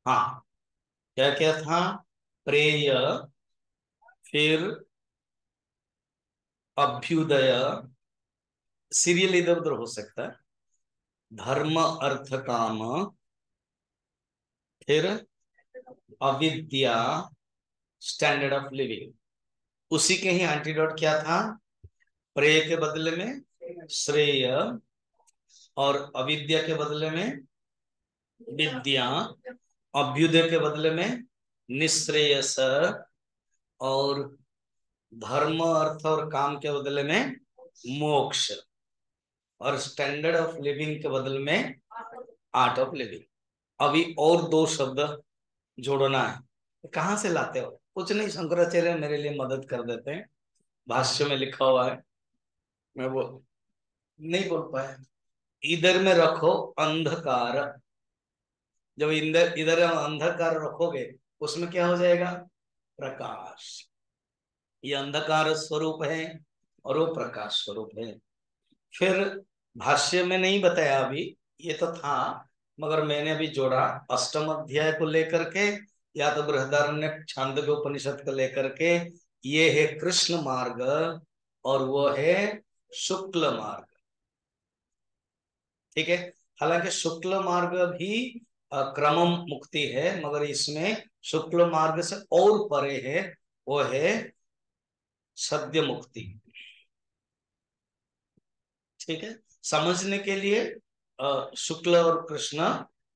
हाँ, क्या क्या था? प्रेय, फिर अभ्युदय, सीरियल इधर उधर हो सकता है, धर्म अर्थ काम, फिर अविद्या, स्टैंडर्ड ऑफ लिविंग। उसी के ही एंटीडोट क्या था? प्रेय के बदले में श्रेय, और अविद्या के बदले में विद्या, अभ्युदय के बदले में निश्रेयस, और धर्म अर्थ और काम के बदले में मोक्ष, और स्टैंडर्ड ऑफ लिविंग के बदले में आर्ट ऑफ लिविंग। अभी और दो शब्द जोड़ना है। कहाँ से लाते हो? कुछ नहीं, शंकराचार्य मेरे लिए मदद कर देते हैं, भाष्य में लिखा हुआ है, मैं वो नहीं बोल पाया। इधर में रखो अंधकार, जब इधर इधर अंधकार रखोगे, उसमें क्या हो जाएगा? प्रकाश। ये अंधकार स्वरूप है और वो प्रकाश स्वरूप है। फिर भाष्य में नहीं बताया अभी, ये तो था, मगर मैंने अभी जोड़ा अष्टम अध्याय को लेकर के, या तो बृहदारण्यक छांदोग्य उपनिषद को लेकर के। ये है कृष्ण मार्ग और वो है शुक्ल मार्ग। ठीक है। हालांकि शुक्ल मार्ग भी क्रमम मुक्ति है, मगर इसमें शुक्ल मार्ग से और परे है, वो है सद्य मुक्ति। ठीक है। समझने के लिए शुक्ल और कृष्ण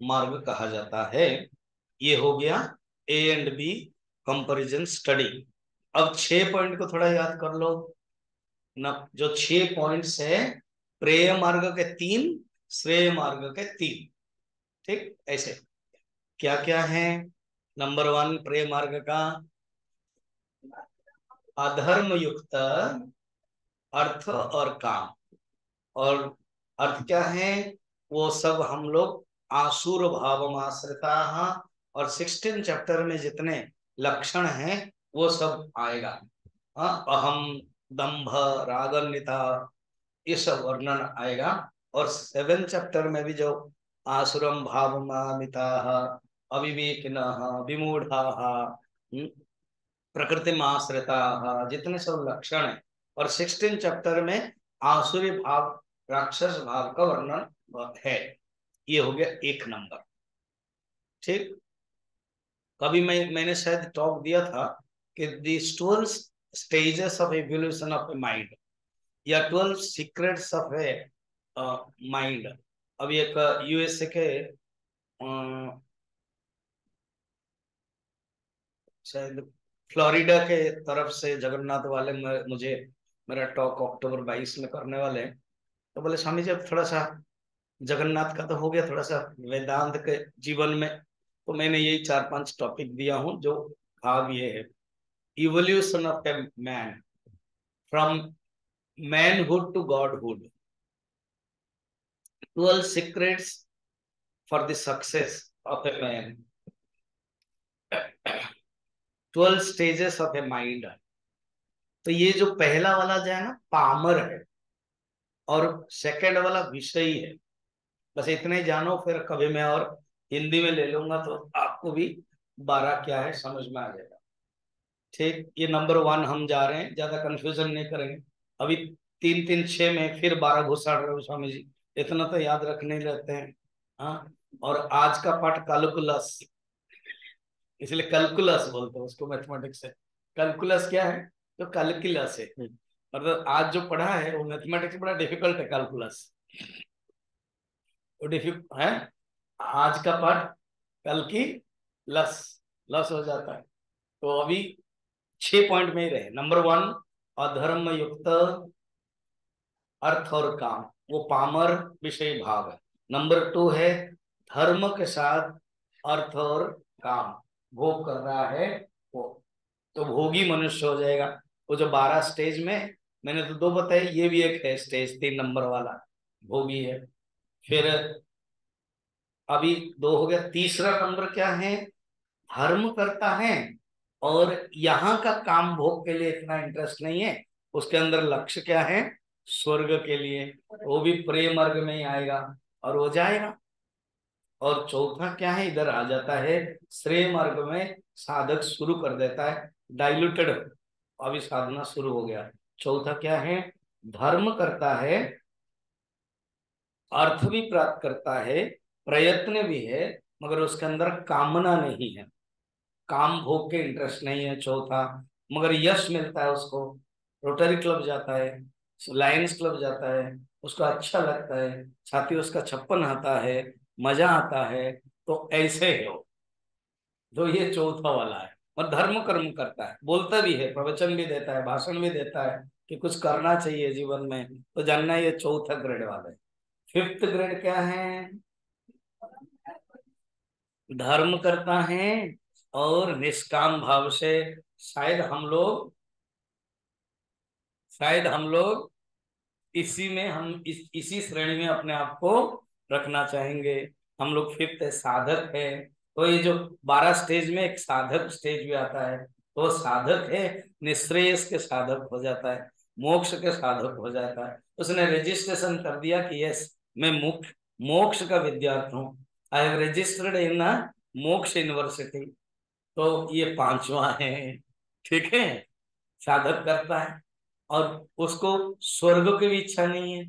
मार्ग कहा जाता है। ये हो गया A and B comparison study. अब 6 पॉइंट को थोड़ा याद कर लो न, जो 6 पॉइंट्स है, प्रेय मार्ग के 3, श्रेय मार्ग के 3। ठीक, ऐसे क्या क्या है? नंबर 1 प्रेय मार्ग का, अधर्म युक्त अर्थ और काम। और अर्थ क्या है? वो सब हम लोग आसुर भाव आश्रिता। और 16 चैप्टर में जितने लक्षण हैं वो सब आएगा। हाँ, अहम, दंभ, रागान्विता, ये सब वर्णन आएगा। और 7 चैप्टर में भी जो आसुरम भावमामिता, अविवेकिनः, विमूढ़ाः, प्रकृति में आश्रिता, जितने सब लक्षण है। और 16 चैप्टर में आसुरी भाव, राक्षस भाव का वर्णन है। ये हो गया 1 नंबर। ठीक। कभी मैंने शायद टॉक दिया था कि this 12 stages of evolution of a mind, या 12 सीक्रेट्स ऑफ ए माइंड। अभी एक यूएसए के शायद फ्लोरिडा के तरफ से जगन्नाथ वाले मुझे मेरा टॉक अक्टूबर 22 में करने वाले हैं। तो बोले स्वामी जी अब थोड़ा सा जगन्नाथ का तो हो गया, थोड़ा सा वेदांत के जीवन में। तो मैंने यही 4-5 टॉपिक दिया हूं, जो भाग ये है, evolution of a man from manhood to godhood, 12 secrets for the success of a man, 12 stages of a mind. तो ये जो पहला वाला जो है ना, पामर है, और सेकंड वाला विषयी है। बस इतने ही जानो, फिर कभी मैं और हिंदी में ले लूंगा तो आपको भी 12 क्या है समझ में आ जाएगा। ठीक, ये नंबर 1 हम जा रहे हैं, ज्यादा कंफ्यूजन नहीं करेंगे। अभी 3 3 6 में फिर 12 घुसा रहे हो स्वामी जी, इतना तो याद रखने ही रहते हैं। हाँ, और आज का पाठ कैलकुलस, इसलिए कैलकुलस बोलते हैं उसको मैथमेटिक्स से। कैलकुलस क्या है? तो कैलकुलस है, मतलब आज जो पढ़ा है वो मैथमेटिक्स बड़ा डिफिकल्ट है, कैलकुलस वो डिफिकल्ट है। आज का पाठ कल की लस, लस हो जाता है। तो अभी 6 पॉइंट में ही रहे। नंबर 1, अधर्म युक्त अर्थ और काम, वो पामर विषय भाग है। नंबर 2 है धर्म के साथ अर्थ और काम, भोग कर रहा है वो, तो भोगी मनुष्य हो जाएगा। वो जो 12 स्टेज में मैंने तो 2 बताए, ये भी एक है स्टेज 3 नंबर वाला, भोगी है। फिर अभी 2 हो गया। तीसरा नंबर क्या है? धर्म करता है और यहाँ का काम भोग के लिए इतना इंटरेस्ट नहीं है, उसके अंदर लक्ष्य क्या है? स्वर्ग के लिए। वो भी प्रेम मार्ग में ही आएगा और हो जाएगा। और चौथा क्या है, इधर आ जाता है श्रेय मार्ग में साधक शुरू कर देता है डाइल्यूटेड, अभी साधना शुरू हो गया। चौथा क्या है, धर्म करता है, अर्थ भी प्राप्त करता है, प्रयत्न भी है, मगर उसके अंदर कामना नहीं है, काम भोग के इंटरेस्ट नहीं है चौथा, मगर यश मिलता है उसको, रोटरी क्लब जाता है, लायंस क्लब जाता है, उसको अच्छा लगता है, साथ ही उसका छप्पन आता है, मजा आता है। तो ऐसे है वो, जो ये चौथा वाला है। और धर्म कर्म करता है, बोलता भी है, प्रवचन भी देता है, भाषण भी देता है कि कुछ करना चाहिए जीवन में, तो जानना ये चौथा ग्रेड वाला है। फिफ्थ ग्रेड क्या है, धर्म करता है और निष्काम भाव से, शायद हम लोग शायद हम लोग इसी में हम इसी श्रेणी में अपने आप को रखना चाहेंगे। हम लोग फिफ्थ है, साधक है। तो ये जो 12 स्टेज में एक साधक स्टेज भी आता है, तो साधक है, निश्रेयस के साधक हो जाता है, मोक्ष के साधक हो जाता है। उसने रजिस्ट्रेशन कर दिया कि यस, मैं मुख्य मोक्ष का विद्यार्थी हूँ, आई हैव रजिस्टर्ड इन मोक्ष यूनिवर्सिटी। तो ये पांचवा है, ठीक है। साधक करता है और उसको स्वर्ग की भी इच्छा नहीं है,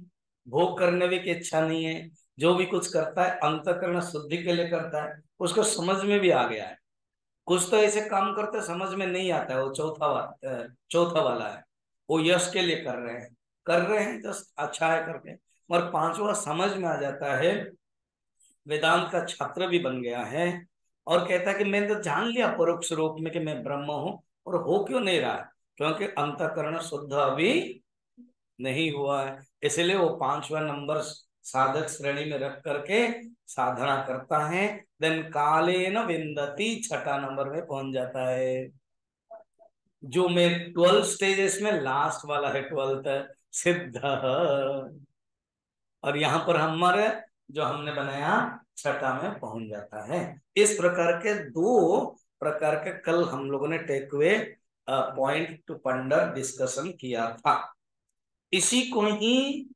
भोग करने भी की इच्छा नहीं है, जो भी कुछ करता है अंतःकरण शुद्धि के लिए करता है, उसको समझ में भी आ गया है। कुछ तो ऐसे काम करते समझ में नहीं आता है, वो चौथा वाला है, वो यश के लिए कर रहे हैं जस्ट अच्छा है करके। और पांचवा समझ में आ जाता है, वेदांत का छात्र भी बन गया है, और कहता है कि मैंने तो जान लिया परोक्ष रूप में कि मैं ब्रह्म हूं, और हो क्यों नहीं रहा है, क्योंकि अंतःकरण शुद्ध अभी नहीं हुआ है। इसलिए वो पांचवा नंबर साधक श्रेणी में रख करके साधना करता है, देन कालेन विंदति, छठा नंबर में पहुंच जाता है। जो मैं 12 स्टेजेस में लास्ट वाला है, 12th सिद्ध। और यहाँ पर हमारे जो हमने बनाया छठा में पहुंच जाता है। इस प्रकार के दो प्रकार के कल हम लोगों ने take away point to ponder discussion किया था। इसी को ही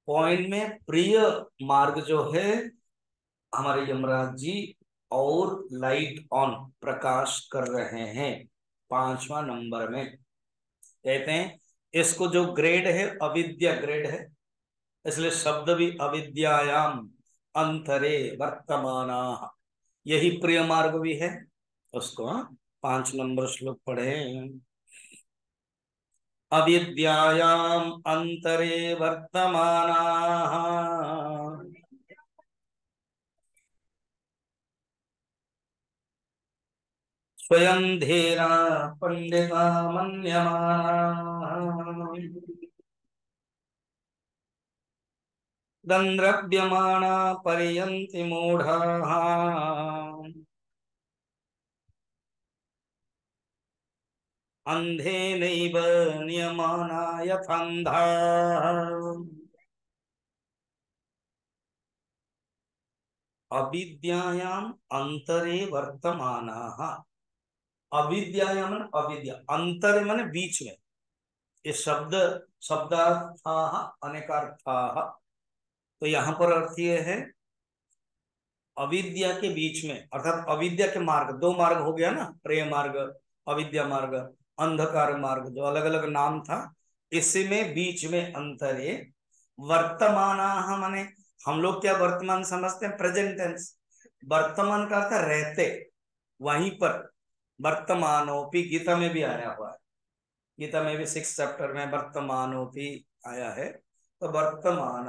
पॉइंट में प्रिय मार्ग जो है हमारे यमराज जी और लाइट ऑन प्रकाश कर रहे हैं, पांचवा नंबर में। कहते हैं इसको जो ग्रेड है अविद्या ग्रेड है, इसलिए शब्द भी अविद्यायाम अंतरे वर्तमाना, यही प्रिय मार्ग भी है उसको। 5 नंबर श्लोक पढ़े, अविद्यायाम अंतरे वर्तमाना स्वयं धीरा पंडिता मन्यमाना दंद्रव्यमाना पर्यन्ति मूढ़ाः अंधेनैव नियमाना यथान्धाः। अविद्यायाम अंतरे वर्तमानाः, अविद्यायाम अविद्या, अंतर माने बीच में, ये शब्द शब्दार्थाः अनेकार्थाः। तो यहाँ पर अर्थ ये है अविद्या के बीच में, अर्थात अविद्या के मार्ग, दो मार्ग हो गया ना, प्रेम मार्ग, अविद्या मार्ग, अंधकार मार्ग, जो अलग अलग नाम था, इसी में बीच में अंतर है। वर्तमान माने हम लोग क्या वर्तमान समझते हैं, प्रेजेंट टेंस। वर्तमान का अर्थ रहते, वहीं पर वर्तमानोपि, गीता में भी आया हुआ है, गीता में भी 6 चैप्टर में वर्तमानोपि आया है। तो वर्तमान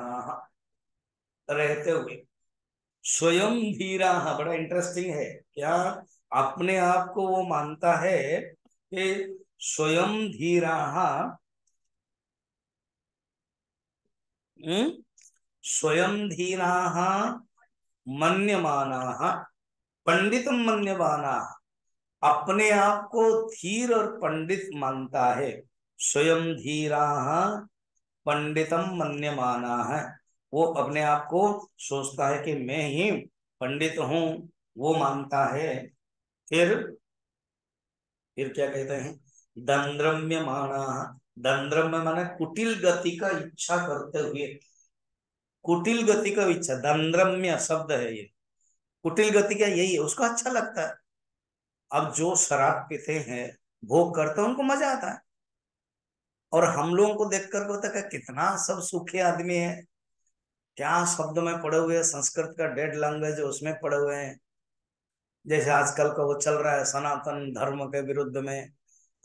रहते हुए, स्वयं धीरा, बड़ा इंटरेस्टिंग है क्या, अपने आप को वो मानता है कि स्वयं धीरा, स्वयं धीरा मन्यमाना, पंडित मन्यमाना, अपने आप को धीर और पंडित मानता है। स्वयं धीरा पंडितम मन्यमाना है, वो अपने आप को सोचता है कि मैं ही पंडित हूँ, वो मानता है। फिर फिर क्या कहते हैं, दंद्रम्य माना, दंद्रम्य माना कुटिल गति का इच्छा करते हुए, कुटिल गति का इच्छा, दंद्रम्य शब्द है ये। कुटिल गति क्या यही है, उसको अच्छा लगता है। अब जो शराब पीते हैं, भोग करते हैं, उनको मजा आता है। और हम लोगों को देख कर होता है कितना सब सूखे आदमी है, क्या शब्द में पड़े हुए हैं, संस्कृत का डेड लैंग्वेज उसमें पड़े हुए हैं। जैसे आजकल का वो चल रहा है सनातन धर्म के विरुद्ध में।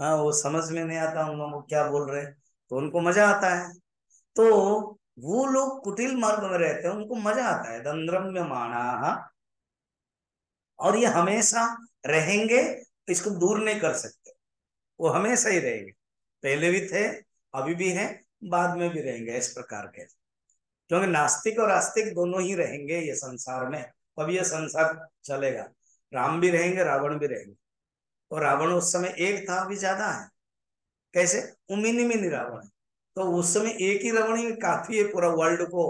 हाँ, वो समझ में नहीं आता हम लोग क्या बोल रहे हैं, तो उनको मजा आता है। तो वो लोग कुटिल मार्ग में रहते हैं, उनको मजा आता है, दंद्रम्य माना। और ये हमेशा रहेंगे, इसको दूर नहीं कर सकते। वो हमेशा ही रहेंगे, पहले भी थे, अभी भी हैं, बाद में भी रहेंगे, इस प्रकार के। क्योंकि नास्तिक और आस्तिक दोनों ही रहेंगे ये संसार में, अब ये संसार चलेगा। राम भी रहेंगे, रावण भी रहेंगे। और रावण उस समय एक था, अभी ज्यादा है। कैसे? वो मिनी मिनी रावण है। तो उस समय एक ही रावण ही काफी है पूरा वर्ल्ड को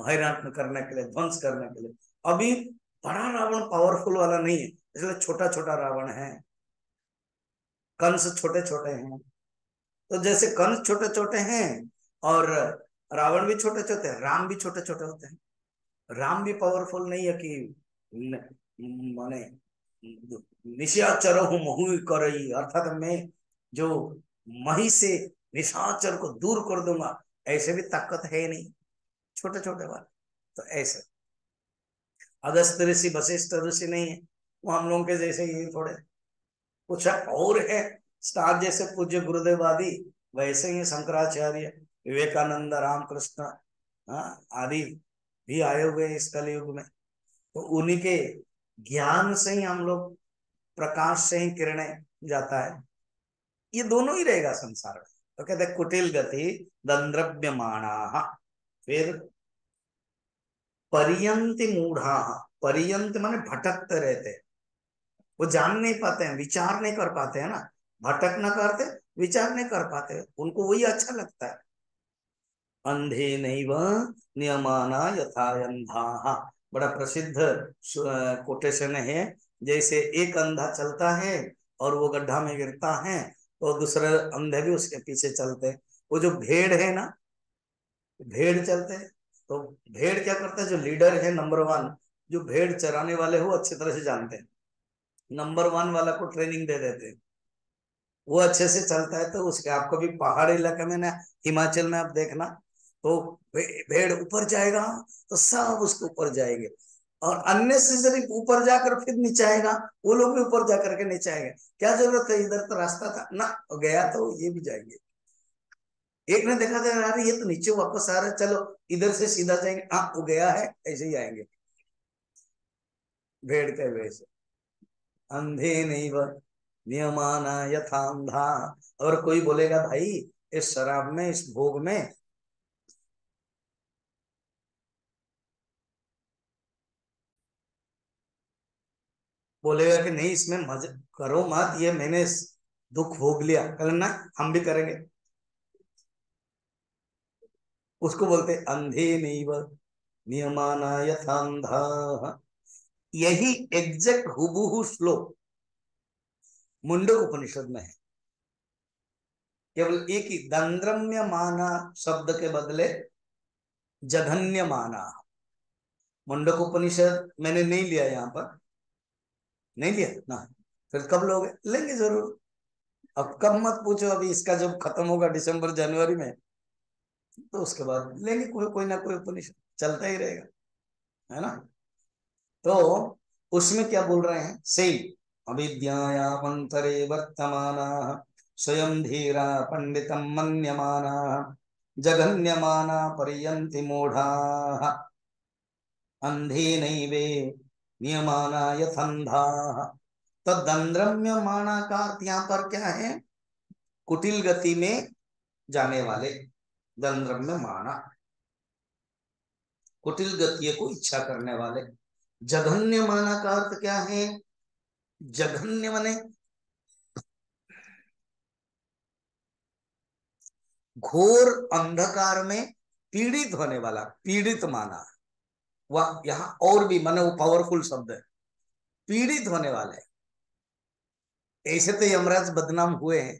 हैरान करने के लिए, ध्वंस करने के लिए। अभी बड़ा रावण पावरफुल वाला नहीं है, इसलिए छोटा छोटा रावण है। कंस छोटे छोटे हैं। तो जैसे कंस छोटे छोटे हैं और रावण भी छोटे छोटे हैं, राम भी छोटे छोटे होते हैं। राम भी पावरफुल नहीं है कि माने निशाचर हूं महु करई, अर्थात मैं जो मही से निशाचर को दूर कर दूंगा, ऐसे भी ताकत है नहीं, छोटे छोटे वाले। तो ऐसे अगस्त ऋषि वशिष्ठ ऋषि नहीं है, वो हम लोगों के जैसे ही थोड़े कुछ और है। स्टार जैसे पूज्य गुरुदेव आदि, वैसे ही शंकराचार्य, विवेकानंद, रामकृष्ण, हाँ, आदि भी आए हुए हैं इस कलयुग में। तो उन्हीं के ज्ञान से ही हम लोग, प्रकाश से ही किरणें जाता है। ये दोनों ही रहेगा संसार में। तो कहते हैं कुटिल गति दंद्रव्यमाणा। फिर पर्यंत मूढ़ा। पर्यंत माने भटकते रहते, वो जान नहीं पाते हैं, विचार नहीं कर पाते हैं ना। भटक ना करते, विचार नहीं कर पाते, उनको वही अच्छा लगता है। अंधे नैव नियमाना यथा अंधा। बड़ा प्रसिद्ध कोटेशन है। जैसे एक अंधा चलता है और वो गड्ढा में गिरता है, तो दूसरे अंधे भी उसके पीछे चलते हैं। वो जो भेड़ है ना, भेड़ चलते हैं, तो भेड़ क्या करता है, जो लीडर है नंबर वन, जो भेड़ चराने वाले हो अच्छी तरह से जानते हैं, नंबर वन वाला को ट्रेनिंग दे देते हैं। वो अच्छे से चलता है, तो उसके आप कभी पहाड़ी इलाके में ना, हिमाचल में आप देखना, तो भेड़ ऊपर जाएगा तो सब उसके ऊपर जाएंगे, और अननेसेसरी ऊपर जाकर फिर नीचे आएगा, वो लोग भी ऊपर जाकर के नीचे आएंगे। क्या जरूरत है, इधर तो रास्ता था ना, गया तो ये भी जाएंगे। एक ने देखा था यार ये तो नीचे वापस आ रहा है, चलो इधर से सीधा जाएंगे, हाँ वो गया है, ऐसे ही आएंगे भेड़ के वैसे। अंधे नहीं वह नियमाना यथा अंधा। और कोई बोलेगा भाई इस शराब में, इस भोग में, बोलेगा कि नहीं इसमें मजे करो मत, ये मैंने दुख भोग लिया, कल ना हम भी करेंगे, उसको बोलते अंधे नहीं वह नियमाना यथा अंधा। यही एग्जैक्ट हुबहू श्लोक मुंडक उपनिषद में है। केवल एक ही दंद्रम्य माना शब्द के बदले जघन्य माना। मुंडक उपनिषद मैंने नहीं लिया यहाँ पर, नहीं लिया ना, फिर कब लोगे, लेंगे जरूर। अब कब मत पूछो, अभी इसका जब खत्म होगा दिसंबर जनवरी में, तो उसके बाद लेंगे कोई कोई ना कोई उपनिषद, चलता ही रहेगा, है ना। तो उसमें क्या बोल रहे हैं, सेम अविद्यायामन्तरे वर्तमाना स्वयं धीरा पंडितम मन्यमाना जघन्यमाना पर्यन्ति मूढ़ा अंधे नैवे नियमाना यथंधा। तो दंद्रम्य माना का अर्थ यहाँ पर क्या है, कुटिल गति में जाने वाले, दंद्रम्य माना कुटिल गति को इच्छा करने वाले। जघन्य माना का अर्थ क्या है, जघन्य माने घोर अंधकार में पीड़ित होने वाला, पीड़ित माना। वह यहाँ और भी माने वो पावरफुल शब्द है, पीड़ित होने वाले। ऐसे तो यमराज बदनाम हुए हैं,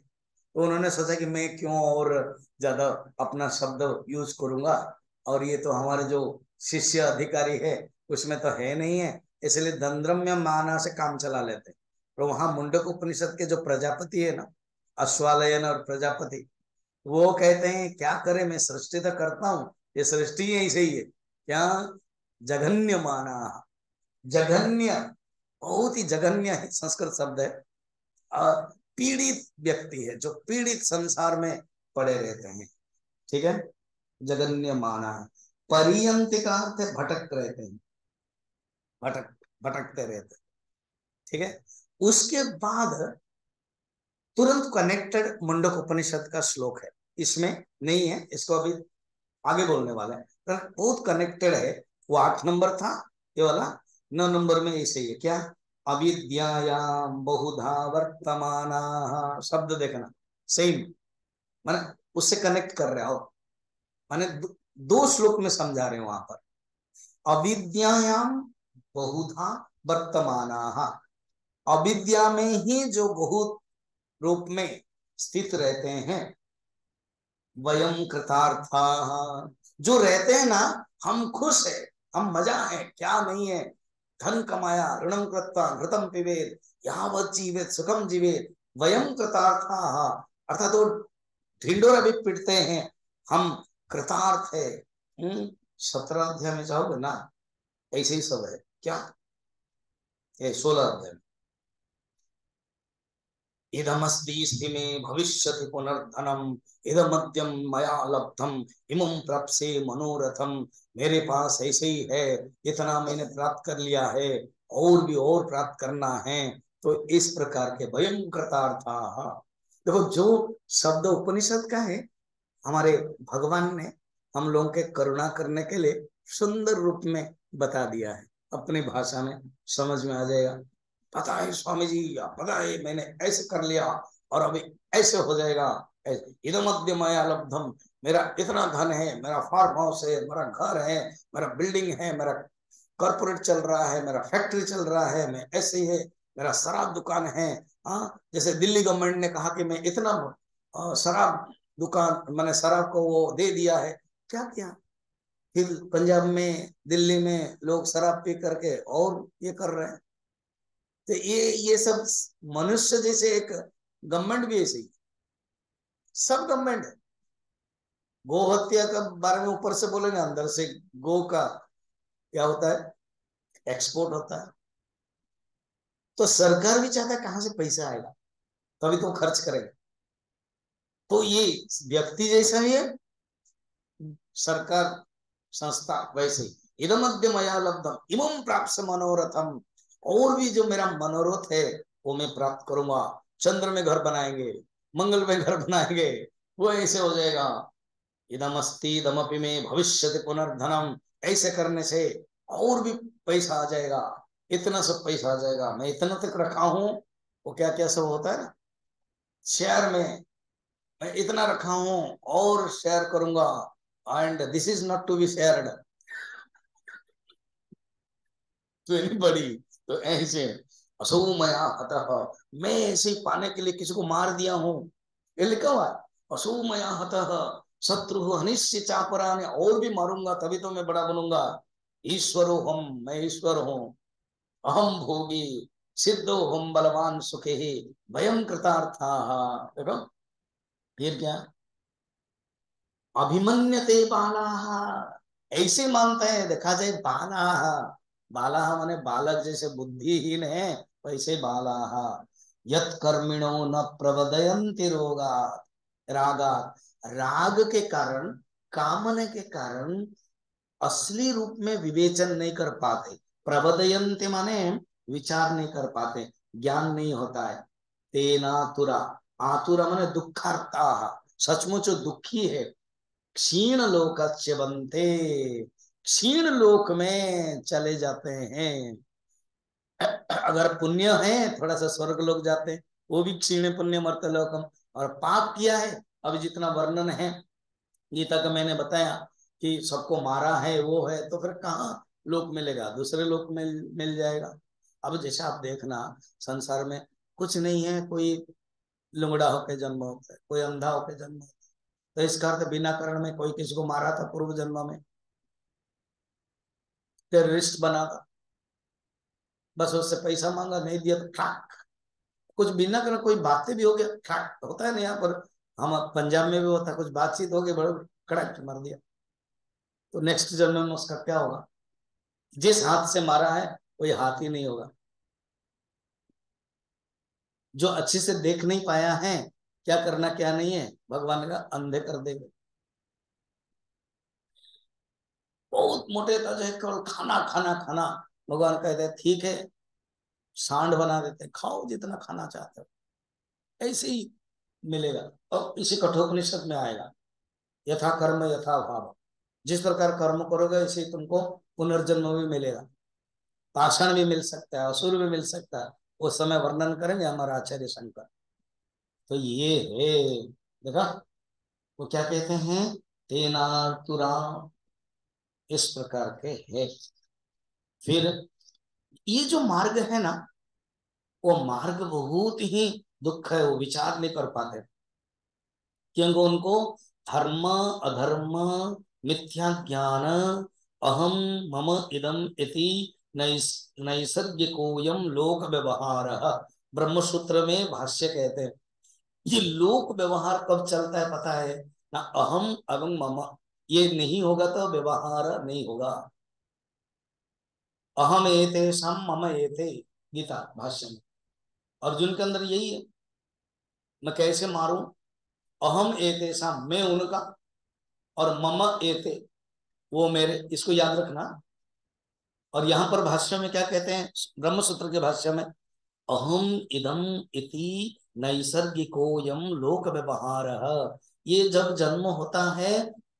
तो उन्होंने सोचा कि मैं क्यों और ज्यादा अपना शब्द यूज करूंगा, और ये तो हमारे जो शिष्य अधिकारी है उसमें तो है नहीं है, इसलिए दंद्रम्य माना से काम चला लेते। तो वहां मुंडक उपनिषद के जो प्रजापति है ना, अश्वालयन और प्रजापति, वो कहते हैं क्या करे, मैं सृष्टि तो करता हूँ, ये सृष्टि ही ऐसे ही है क्या, जघन्य माना। जघन्य, बहुत ही जघन्य है, संस्कृत शब्द है। और पीड़ित व्यक्ति है, जो पीड़ित संसार में पड़े रहते हैं, ठीक है, जघन्य माना है। परियंत का अर्थ है भटक रहते हैं, भटक भटकते रहते हैं, ठीक है। उसके बाद तुरंत कनेक्टेड मुंडक उपनिषद का श्लोक है, इसमें नहीं है, इसको अभी आगे बोलने वाला है, पर बहुत कनेक्टेड है। वो 8 नंबर था, ये वाला 9 नंबर में ऐसे ही है क्या, अविद्यायाम बहुधा वर्तमाना, शब्द देखना सेम, माने उससे कनेक्ट कर रहे हो, माने दो श्लोक में समझा रहे हो वहां पर। अविद्यायाम बहुधा वर्तमाना, अविद्या में ही जो बहुत रूप में स्थित रहते हैं, वयम कृतार्था, जो रहते हैं ना, हम खुश है, हम मजा है, क्या नहीं है, धन कमाया, ऋणम कृत्वा घृतम पिबेत, यावत् जीवेत सुखम जीवेत, वयम कृतार्था, अर्थात वो ढिंडोरा भी पिटते हैं, हम कृतार्थ है। 17 अध्याय में जाओगे ना, ऐसे ही सब है क्या, ये 16 अध्याय। इदमस्ति मे भविष्यति पुनर्धनम, इदमद्यम मया लब्धम, इमं प्राप्से मनोरथम, मेरे पास ऐसे ही है, इतना मैंने प्राप्त कर लिया है, और भी और प्राप्त करना है, तो इस प्रकार के वयं कृतार्था। देखो जो शब्द उपनिषद का है, हमारे भगवान ने हम लोगों के करुणा करने के लिए सुंदर रूप में बता दिया है, अपनी भाषा में समझ में आ जाएगा। पता है स्वामी जी, पता है मैंने ऐसे कर लिया और अभी ऐसे हो जाएगा, इधम मध्य माया लब्धम, मेरा इतना धन है, मेरा फार्म हाउस है, मेरा घर है, मेरा बिल्डिंग है, मेरा कॉर्पोरेट चल रहा है, मेरा फैक्ट्री चल रहा है, मैं ऐसे ही है, मेरा शराब दुकान है। हाँ, जैसे दिल्ली गवर्नमेंट ने कहा कि मैं इतना शराब दुकान, मैंने शराब को वो दे दिया है, क्या किया, फिर पंजाब में दिल्ली में लोग शराब पी करके और ये कर रहे हैं। तो ये सब मनुष्य जैसे एक गवर्नमेंट भी ऐसे ही, सब गवर्नमेंट है। गो हत्या का बारे में ऊपर से बोलेंगे, अंदर से गो का क्या होता है, एक्सपोर्ट होता है। तो सरकार भी चाहता है कहां से पैसा आएगा, तभी तो खर्च करेगा। तो ये व्यक्ति जैसा ही है, सरकार संस्था वैसे ही, इदम मध्य मया लब्धम इमं प्राप्त मनोरथम, और भी जो मेरा मनोरथ है वो मैं प्राप्त करूंगा। चंद्र में घर बनाएंगे, मंगल में घर बनाएंगे, वो ऐसे हो जाएगा। इदमस्ति दमपि में भविष्यति पुनर्धनम, ऐसे करने से और भी पैसा आ जाएगा, इतना सब पैसा आ जाएगा, मैं इतना तक रखा हूं, वो क्या क्या सब होता है ना, शेयर में मैं इतना रखा हूं और शेयर करूंगा, and this is not to be shared to anybody. तो ऐसे असौ मया हतः, मैं ऐसे पाने के लिए किसी को मार दिया हूं, ये लिखा हुआ है, असौ मया हतः शत्रु हनिष्य चापराने, और भी मारूंगा तभी तो मैं बड़ा बनूंगा। ईश्वरो हम, मैं ईश्वर हूँ, अहम भोगी सिद्धो हम बलवान सुखे ही, भयं कृतार्था। देखो फिर क्या, अभिमन्यते बाला, ऐसे मानते हैं, देखा जाए बाला, बाला माने बालक जैसे बुद्धिहीन है, वैसे बाला, यत कर्मिणो न प्रवदयन्ति रोगा, रागा, राग के कारण, कामने के कारण असली रूप में विवेचन नहीं कर पाते, प्रवदयन्ति माने विचार नहीं कर पाते, ज्ञान नहीं होता है। तेनातुरा, आतुरा माने दुखार्ता, सचमुच दुखी है, क्षीण लोकस्य बनते, क्षीण लोक में चले जाते हैं। अगर पुण्य है थोड़ा सा स्वर्ग लोग जाते हैं, वो भी क्षीण पुण्य मर्त लोकम। और पाप किया है, अभी जितना वर्णन है गीता का मैंने बताया कि सबको मारा है वो है, तो फिर कहाँ लोक मिलेगा, दूसरे लोक में मिल जाएगा। अब जैसे आप देखना संसार में कुछ नहीं है, कोई लुंगड़ा होकर जन्म होता है, कोई अंधा होकर जन्म होता है, तो इसका अर्थ बिना कारण में कोई किसी को मारा था पूर्व जन्म में, टेररिस्ट बना था, बस उससे पैसा मांगा, नहीं दिया तो ठाक, कुछ बिना करे कोई बातें भी हो गया ठाक, होता है ना यहाँ पर, हम पंजाब में भी होता है, कुछ बातचीत हो गई बड़े कड़क मार दिया, तो नेक्स्ट जन्म में उसका क्या होगा? जिस हाथ से मारा है वही हाथ ही नहीं होगा। जो अच्छे से देख नहीं पाया है क्या करना क्या नहीं है, भगवान का अंधे कर देंगे। बहुत मोटे तज है, केवल खाना खाना खाना, भगवान कहते हैं ठीक है, सांड बना देते हैं, खाओ जितना खाना चाहते हो, ऐसे ही मिलेगा। और इसी कठोपनिषद में आएगा, यथा कर्म यथा भाव, जिस प्रकार कर्म करोगे ऐसे ही तुमको पुनर्जन्म भी मिलेगा, पाषाण भी मिल सकता है, असुर भी मिल सकता है, उस समय वर्णन करेंगे हमारा आचार्य शंकर। तो ये है, देखा वो क्या कहते हैं, तेनातुरा, इस प्रकार के है। फिर ये जो मार्ग है ना, वो मार्ग बहुत ही दुख है, वो विचार नहीं कर पाते, क्योंकि उनको धर्म अधर्म मिथ्या ज्ञान अहम मम इदम इति नैसर्गिकोयम लोक व्यवहार, ब्रह्मसूत्र में भाष्य कहते हैं, ये लोक व्यवहार कब चलता है पता है ना, अहम एवं मम, ये नहीं होगा तो व्यवहार नहीं होगा। अहम एते सम मम एते, गीता भाष्य में अर्जुन के अंदर यही है, मैं कैसे मारूं, अहम एते सम, मैं उनका, और मम एते, वो मेरे, इसको याद रखना। और यहां पर भाष्य में क्या कहते हैं, ब्रह्मसूत्र के भाष्य में, अहम इदम इति नैसर्गिकोयम लोक व्यवहार, ये जब जन्म होता है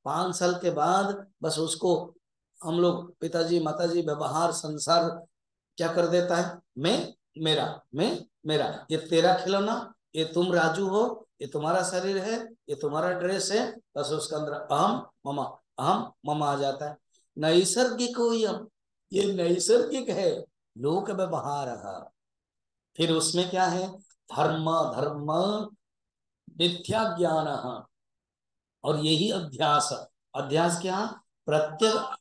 5 साल के बाद, बस उसको हम लोग पिताजी माताजी व्यवहार संसार क्या कर देता है, मैं मेरा, मैं मेरा, ये तेरा खिलौना, ये तुम राजू हो, ये तुम्हारा शरीर है, ये तुम्हारा ड्रेस है, बस उसके अंदर अहम ममा आ जाता है। नैसर्गिक ये नैसर्गिक है, लोक व्यवहार। फिर उसमें क्या है, धर्म धर्म मिथ्या ज्ञान, और यही अध्यास, अध्यास क्या, प्रत्येक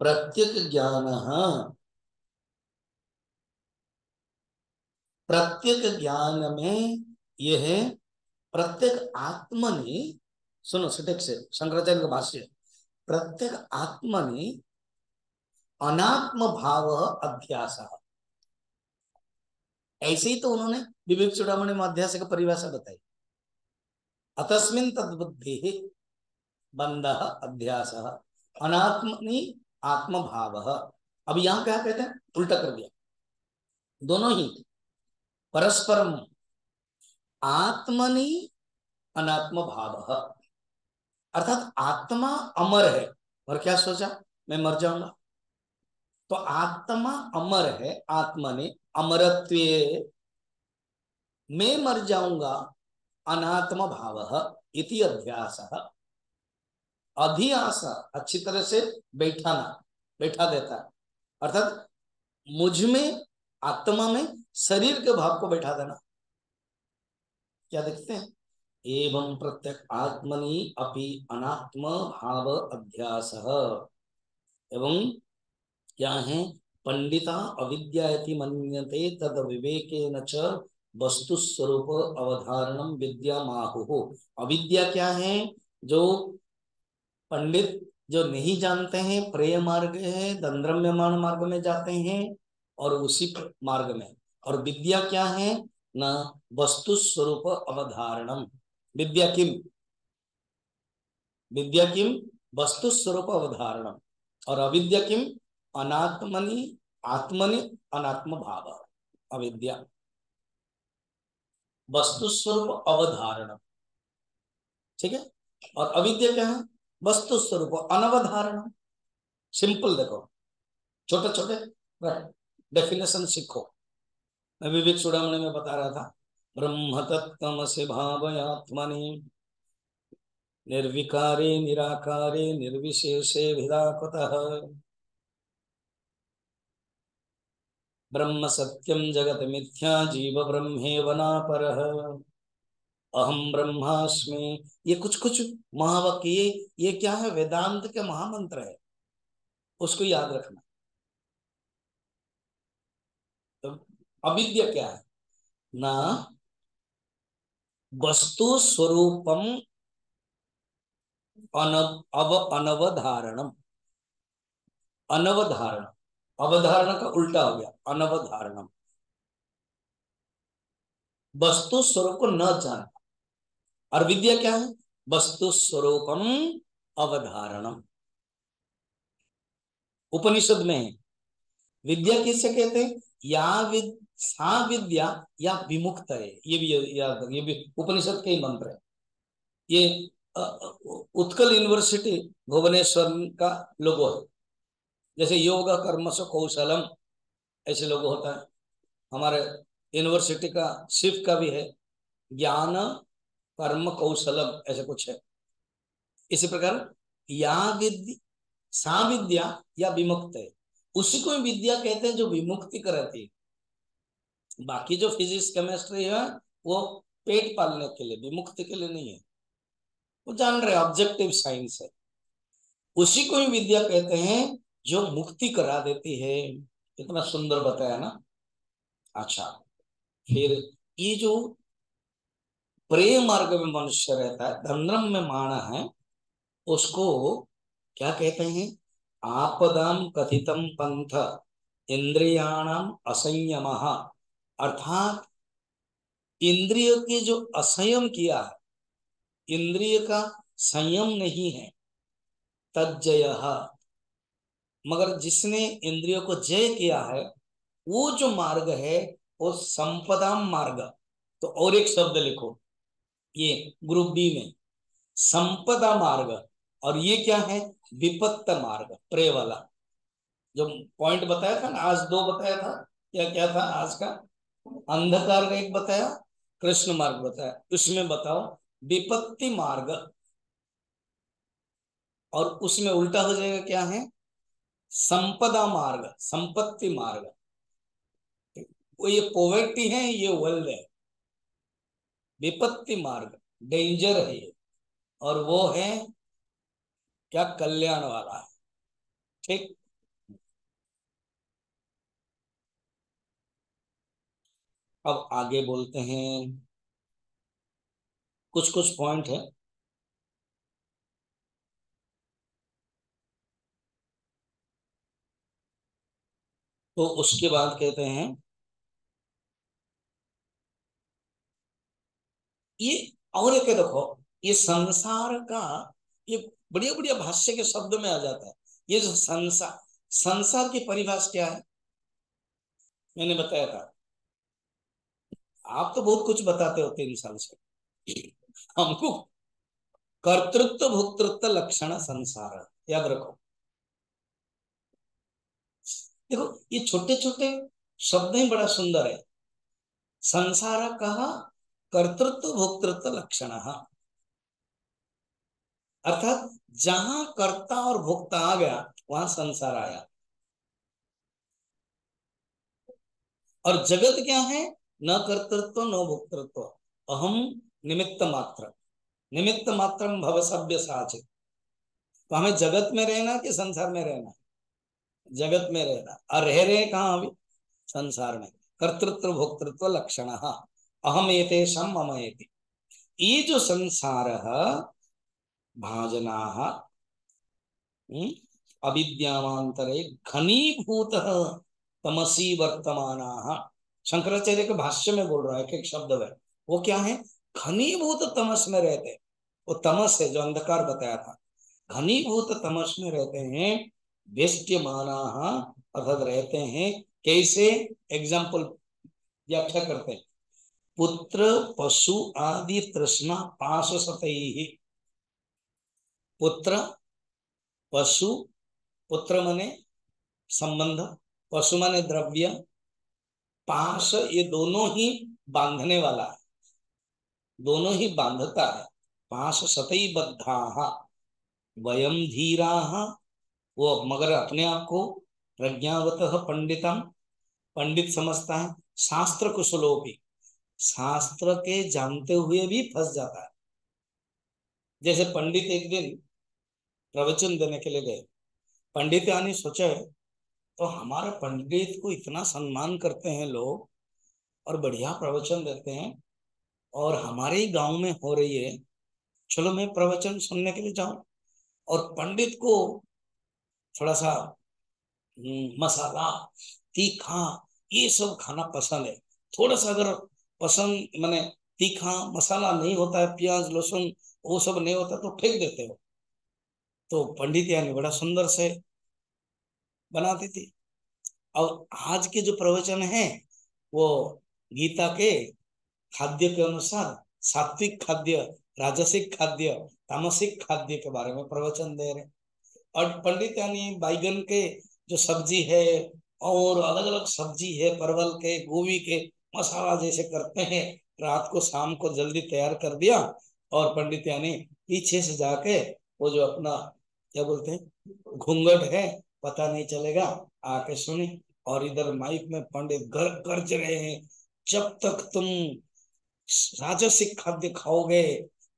प्रत्येक ज्ञान, प्रत्येक ज्ञान में यह है, प्रत्येक आत्मनि, सुनो सटीक से शंकराचार्य का भाष्य, प्रत्येक आत्मनि अनात्म भाव अध्यास, ऐसे ही तो उन्होंने विवेक चूड़ामणि में अध्यास का परिभाषा बताई, अतस्मिन तद्बुद्धि बंध अध्यास अनात्मनि आत्म भाव। अब यहां क्या कहते हैं, उल्टा कर दिया, दोनों ही परस्परम आत्मनि अनात्म भाव, अर्थात आत्मा अमर है, और क्या सोचा, मैं मर जाऊंगा, तो आत्मा अमर है, आत्मा ने अमरत्व, मैं मर जाऊंगा, अनात्म भाव इति अध्यास, अधियास, अच्छी तरह से बैठाना, बैठा देता है, अर्थात मुझ में, आत्मा में शरीर के भाव को बैठा देना। क्या देखते हैं, एवं प्रत्यक आत्मनि अपि अनात्म भाव अध्यास, एवं क्या है, पंडिता अविद्याति मन्यते तद विवेकेन च वस्तु स्वरूप अवधारणम विद्या माहु। अविद्या क्या है, जो पंडित जो नहीं जानते हैं, प्रेय मार्ग है, दंद्रम्यमान मार्ग में जाते हैं, और उसी मार्ग में, और विद्या क्या है न, वस्तु स्वरूप अवधारणम, विद्या किम, विद्या किम वस्तु स्वरूप अवधारणम, और अविद्या किम अनात्मनि, आत्मनि अनात्म भाव, अविद्या वस्तु स्वरूप अवधारणम, ठीक है, और अविद्या क्या है, वस्तु स्वरूप अनवधारणम। सिंपल देखो, छोटे छोटे डेफिनेशन सीखो, मैं विवेक चूड़ामणि में बता रहा था, ब्रह्म तत्व से भावयात्मनि निर्विकारे निराकारे निर्विशेषे भिदाकुतः, ब्रह्म सत्यम जगत मिथ्या जीव ब्रह्मेवना परः, अहम ब्रह्मास्मि, ये कुछ कुछ महावाक्य, ये क्या है, वेदांत के महामंत्र है, उसको याद रखना। तो अविद्या क्या है ना, वस्तु स्वरूपम अनवधारणम, अनवधारण, अवधारणा का उल्टा हो गया अनवधारणम, वस्तु स्वरूप को न जानना। और विद्या क्या है, वस्तु स्वरूपम अवधारणम। उपनिषद में है, विद्या किससे कहते हैं, या सा विद्या या विमुक्त है, ये भी याद, ये भी उपनिषद के ही मंत्र है। ये उत्कल यूनिवर्सिटी भुवनेश्वर का लोगो है, जैसे योग कर्मस कौशलम ऐसे लोगो होता है। हमारे यूनिवर्सिटी का शिव का भी है, ज्ञान कर्म कौशलम ऐसे कुछ है। इसी प्रकार या विद्या सा विद्या या विमुक्त है, उसी को विद्या कहते हैं जो विमुक्ति कराती है। बाकी जो फिजिक्स केमिस्ट्री है वो पेट पालने के लिए, विमुक्ति के लिए नहीं है, वो जान रहे ऑब्जेक्टिव साइंस है। उसी को ही विद्या कहते हैं जो मुक्ति करा देती है। इतना सुंदर बताया ना। अच्छा, फिर ये जो प्रेम मार्ग में मनुष्य रहता है, धर्म में माना है, उसको क्या कहते हैं, आपदाम कथितम पंथ इंद्रियाणाम असंयम, अर्थात इंद्रिय के जो असंयम किया है, इंद्रिय का संयम नहीं है, तज्जय, मगर जिसने इंद्रियों को जय किया है, वो जो मार्ग है वो संपदा मार्ग। तो और एक शब्द लिखो, ये ग्रुप बी में, संपदा मार्ग। और ये क्या है, विपत्त मार्ग, प्रे वाला जो पॉइंट बताया था ना, आज दो बताया था, क्या क्या था आज का, अंधकार का एक बताया, कृष्ण मार्ग बताया, उसमें बताओ विपत्ति मार्ग। और उसमें उल्टा हो जाएगा, क्या है, संपदा मार्ग, संपत्ति मार्ग। वो ये पॉवर्टी है, ये वर्ल्ड है, विपत्ति मार्ग डेंजर है ये, और वो है क्या, कल्याण वाला है। ठीक, अब आगे बोलते हैं, कुछ कुछ पॉइंट है। तो उसके बाद कहते हैं, ये और एक है, देखो ये संसार का, ये बढ़िया बढ़िया भाष्य के शब्द में आ जाता है। ये जो संसार, संसार की परिभाषा क्या है, मैंने बताया था। आप तो बहुत कुछ बताते हो 3 साल से हमको, कर्तृत्व भोक्तृत्व लक्षण संसार, याद रखो। देखो ये छोटे छोटे शब्द ही बड़ा सुंदर है। संसार कहा, कर्तृत्व भोक्तृत्व लक्षण, अर्थात जहां कर्ता और भोक्ता आ गया वहां संसार आया। और जगत क्या है, न कर्तृत्व न भोक्तृत्व, अहम निमित्त मात्र, निमित्त मात्र भव सभ्य साचित। तो हमें जगत में रहना कि संसार में रहना, जगत में रहना, और रह रहे कहाँ अभी, संसार में। कर्तृत्व भोक्तृत्व लक्षण अहम एतेषां मम एति, ये जो संसार भाजना अविद्यावांतरे घनीभूत तमसी वर्तमान, शंकराचार्य के भाष्य में बोल रहा है, एक शब्द है, वो क्या है, घनीभूत तमस में रहते, वो तमस है जो अंधकार बताया था, घनीभूत तमस में रहते हैं, व्यष्ट्यमाना, अर्थात रहते हैं कैसे, एग्जाम्पल व्याख्या करते हैं, पुत्र पशु आदि तृष्णा पाश सतही, पुत्र पशु, पुत्र माने संबंध, पशु माने द्रव्य, पाश ये दोनों ही बांधने वाला है, दोनों ही बांधता है। पाश सतई बद्धा वयम धीरा, वो मगर अपने आप को प्रज्ञावत पंडितम, पंडित समझता है, शास्त्र कुशलोपी, शास्त्र के जानते हुए भी फंस जाता है। जैसे पंडित एक दिन प्रवचन देने के लिए गए। पंडित यानी सोचे तो हमारे पंडित को इतना सम्मान करते हैं लोग और बढ़िया प्रवचन देते हैं, और हमारे ही गांव में हो रही है, चलो मैं प्रवचन सुनने के लिए जाऊं। और पंडित को थोड़ा सा मसाला, तीखा, ये सब खाना पसंद है। थोड़ा सा अगर पसंद माने तीखा मसाला नहीं होता है, प्याज लहसुन वो सब नहीं होता तो फेंक देते हो। तो पंडित यानी बड़ा सुंदर से बनाती थी। और आज के जो प्रवचन है वो गीता के खाद्य के अनुसार सात्विक खाद्य, राजसिक खाद्य, तामसिक खाद्य के बारे में प्रवचन दे रहे हैं। और पंडित यानी बैगन के जो सब्जी है और अलग अलग सब्जी है, परवल के, गोभी के, मसाला जैसे करते हैं, रात को शाम को जल्दी तैयार कर दिया। और पंडित यानी पीछे से जाके वो जो अपना क्या बोलते हैं घूंघट है, पता नहीं चलेगा, आके सुनी। और इधर माइक में पंडित गर्ज रहे हैं, जब तक तुम राजसिक खाद्य खाओगे,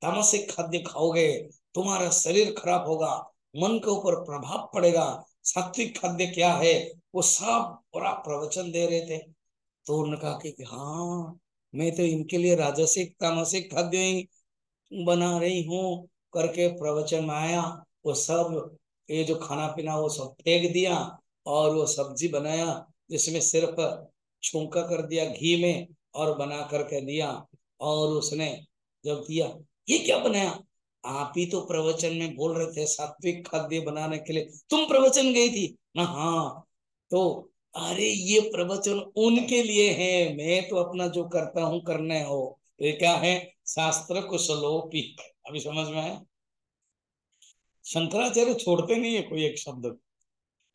तामसिक खाद्य खाओगे, तुम्हारा शरीर खराब होगा, मन के ऊपर प्रभाव पड़ेगा। सात्विक खाद्य क्या है वो सब पूरा प्रवचन दे रहे थे। तो उन्होंने कहा कि हाँ, मैं तो इनके लिए राजसिक तामसिक खाद्य ही बना रही हूँ करके प्रवचन में आया। वो सब ये जो खाना पीना वो सब फेंक दिया, और वो सब्जी बनाया जिसमें सिर्फ छौंका कर दिया घी में और बना करके दिया। और उसने जब दिया, ये क्या बनाया? आप ही तो प्रवचन में बोल रहे थे सात्विक खाद्य बनाने के लिए, तुम प्रवचन गई थी ना? हाँ। तो अरे ये प्रवचन उनके लिए है, मैं तो अपना जो करता हूँ करने हो। ये क्या है? शास्त्र कुशलोपी। अभी समझ में आया? शंकराचार्य छोड़ते नहीं है कोई एक शब्द।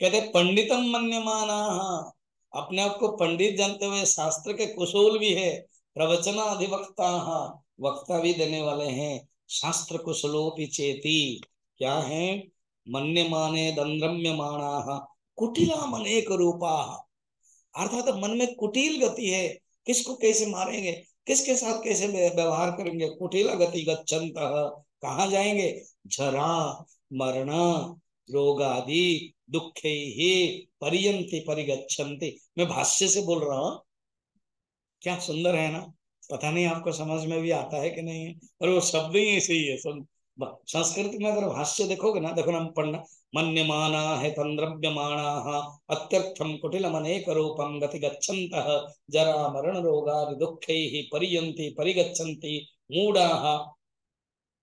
कहते पंडितम मन्यमाना, अपने आप को पंडित जानते हुए शास्त्र के कुशल भी है। प्रवचना अधिवक्ता, वक्ता भी देने वाले हैं। शास्त्र कुशलोपि चेती, क्या है? मन्यमाने दंद्रम्यमाणा कुटिला मनेक रूपा, अर्थात मन में कुटिल गति है। किसको कैसे मारेंगे, किसके साथ कैसे व्यवहार करेंगे, कुटिला गति गच्छन्त, कहाँ जाएंगे? जरा मरण रोग आदि दुखे ही परियंति परिगच्छन्ति। मैं भाष्य से बोल रहा हूँ, क्या सुंदर है ना? पता नहीं आपको समझ में भी आता है कि नहीं है, और वो शब्द ही ऐसे ही है सब। संस्कृत में अगर भाष्य देखोगे ना, देखो ना पढ़ना, मन्यमाना है तंद्रव्यमाणा अत्यर्थम कुटिलम अनेक रूपम गति गच्छन्तः जरा मरण रोगादि दुःखैः परियन्ति परिगच्छन्ति मूढ़ाः।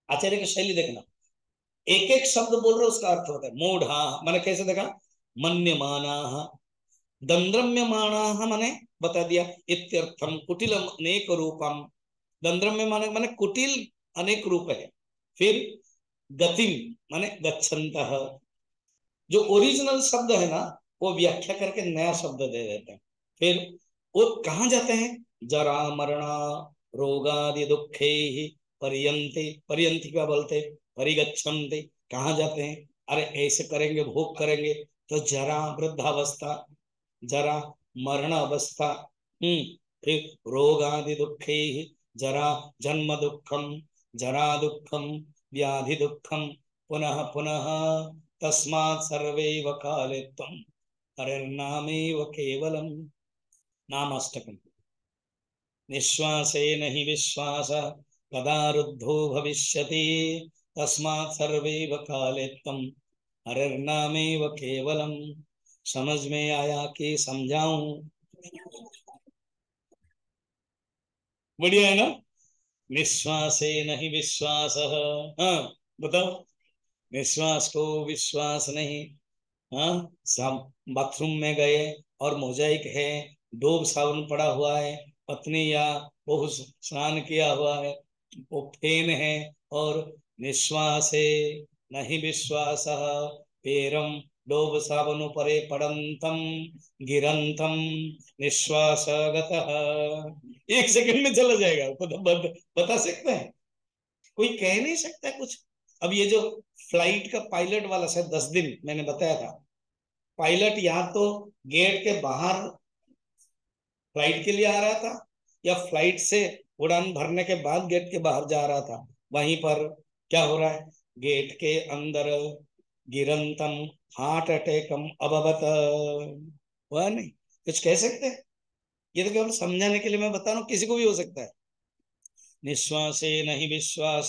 आचार्य की शैली देखना, एक एक शब्द बोल रहे उसका अर्थ होता है। मूढ़ा मैंने कैसे देखा? मन्यमाना, दंद्रम्यमाणा माने बता दिया, इत्यर्थम कुटिलम अनेक रूपम। दंद्रम्य माने कुटिल अनेक रूप है। फिर गतिम माने गच्छन्तः, जो ओरिजिनल शब्द है ना वो व्याख्या करके नया शब्द दे देते हैं। फिर वो कहाँ जाते हैं? जरा मरणा रोगादि दुखे ही परियंते, परियंती क्या बोलते? परिगच्छन्ते, कहाँ जाते हैं? अरे ऐसे करेंगे, भोग करेंगे तो जरा वृद्धावस्था, जरा मरण अवस्था, फिर रोग आदि दुखे ही, जरा जन्म दुखम, जरा दुखम, व्याधि दुखम, पुनः पुनः, तस्मात् सर्वैव काले त्वं हरिर्नामेव केवलम। नामाष्टकम। निश्वासेन हि विश्वासः कदा रुद्धो भविष्यति, तस्मात् सर्वैव काले त्वं हरिर्नामेव केवलम। समझ में आया कि समझाऊं? बढ़िया है ना? निश्वासेन हि विश्वासः। हाँ, बताओ। निश्वास को विश्वास नहीं। हाँ, सब बाथरूम में गए और मोजाइक है, डोब साबुन पड़ा हुआ है, पत्नी या बहू स्नान किया हुआ है, वो फेन है, और निश्वास है नहीं विश्वास, पेरम डोब साबुन परे पड़ंतम गिरंतम निश्वास एक सेकंड में चला जाएगा। बता सकते हैं? कोई कह नहीं सकता कुछ। अब ये जो फ्लाइट का पायलट वाला शायद 10 दिन मैंने बताया था, पायलट यहाँ तो गेट के बाहर फ्लाइट के लिए आ रहा था, या फ्लाइट से उड़ान भरने के बाद गेट के बाहर जा रहा था, वहीं पर क्या हो रहा है, गेट के अंदर गिरंतम हार्ट अटैकम अभवत, हुआ नहीं, कुछ कह सकते हैं? ये तो केवल समझाने के लिए मैं बता रहा हूँ, किसी को भी हो सकता है। निश्वासे नहीं विश्वास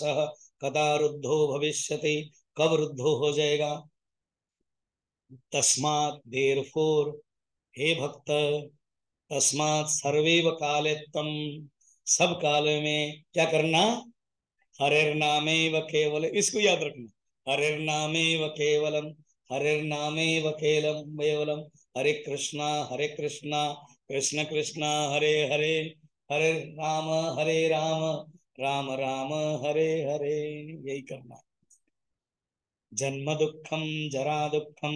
कदा रुद्धो भविष्यति, कब रुद्धो हो जाएगा। तस्मात् देर फोर, हे भक्त, तस्मात् सर्वैव काले तम, सब काल में क्या करना, हरिर्नामेव केवल, इसको याद रखना, हरिर्नामेव केवलम, हरिर्नामेव केवलम, हरे कृष्णा कृष्ण कृष्ण हरे हरे, हरे राम हरे राम, राम राम हरे हरे, यही करना। जन्म दुखम जरा दुखम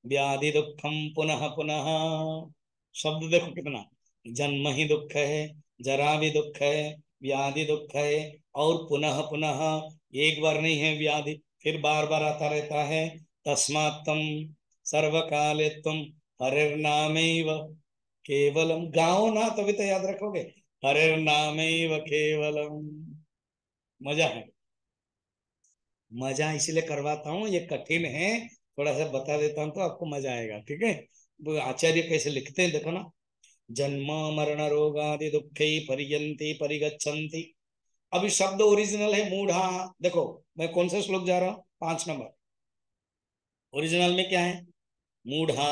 व्याधि दुखम पुनः पुनः, शब्द देखो कितना, जन्म ही दुख है, जरा भी दुख है, व्याधि दुख है, और पुनः पुनः, एक बार नहीं है व्याधि, फिर बार बार आता रहता है। तस्मात् तम सर्व काले तुम हरिर्नामेव केवलम, गाओ ना तभी तो याद रखोगे, हरिर्नामेव केवलम। मजा है, मजा इसलिए करवाता हूँ, ये कठिन है, थोड़ा सा बता देता हूँ तो आपको मजा आएगा, ठीक है। वो आचार्य कैसे लिखते हैं देखो ना, जन्म मरण रोगादि दुखे परियंति परिगच्छन्ति। अभी शब्द ओरिजिनल है मूढ़ा, देखो मैं कौन सा श्लोक जा रहा हूँ, 5 नंबर। ओरिजिनल में क्या है, मूढ़ा,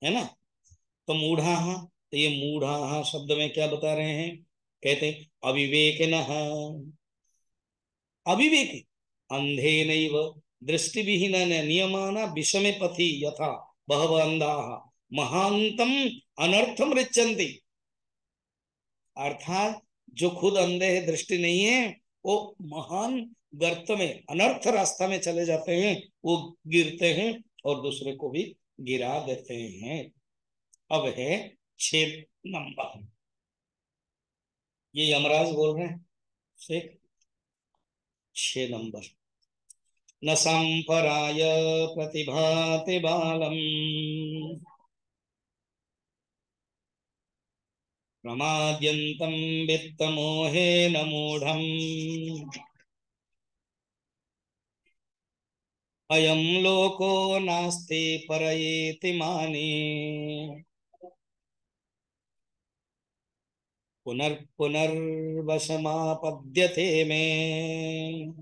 है ना। तो मूढ़ा, तो ये मूढ़ा शब्द में क्या बता रहे हैं, कहते हैं अविवेक न, अविवेक, अंधे नैव दृष्टिविहीन नियमान विषमे पथि यथा बहव अंधा महांतम अनर्थम रिच्यन्ति। अर्थात जो खुद अंधे है, दृष्टि नहीं है, वो महान गर्त में, अनर्थ रास्ता में चले जाते हैं, वो गिरते हैं और दूसरे को भी गिरा देते हैं। अब है 6 नंबर, ये यमराज बोल रहे हैं से, 6 नंबर। न संपराय प्रतिभाति बालम प्रमाद्यन्तं वित्तमोहेन मूढ़म्, अयं लोको नास्ति परयेति मानि, पुनर्पुनर्वशमापद्यते में।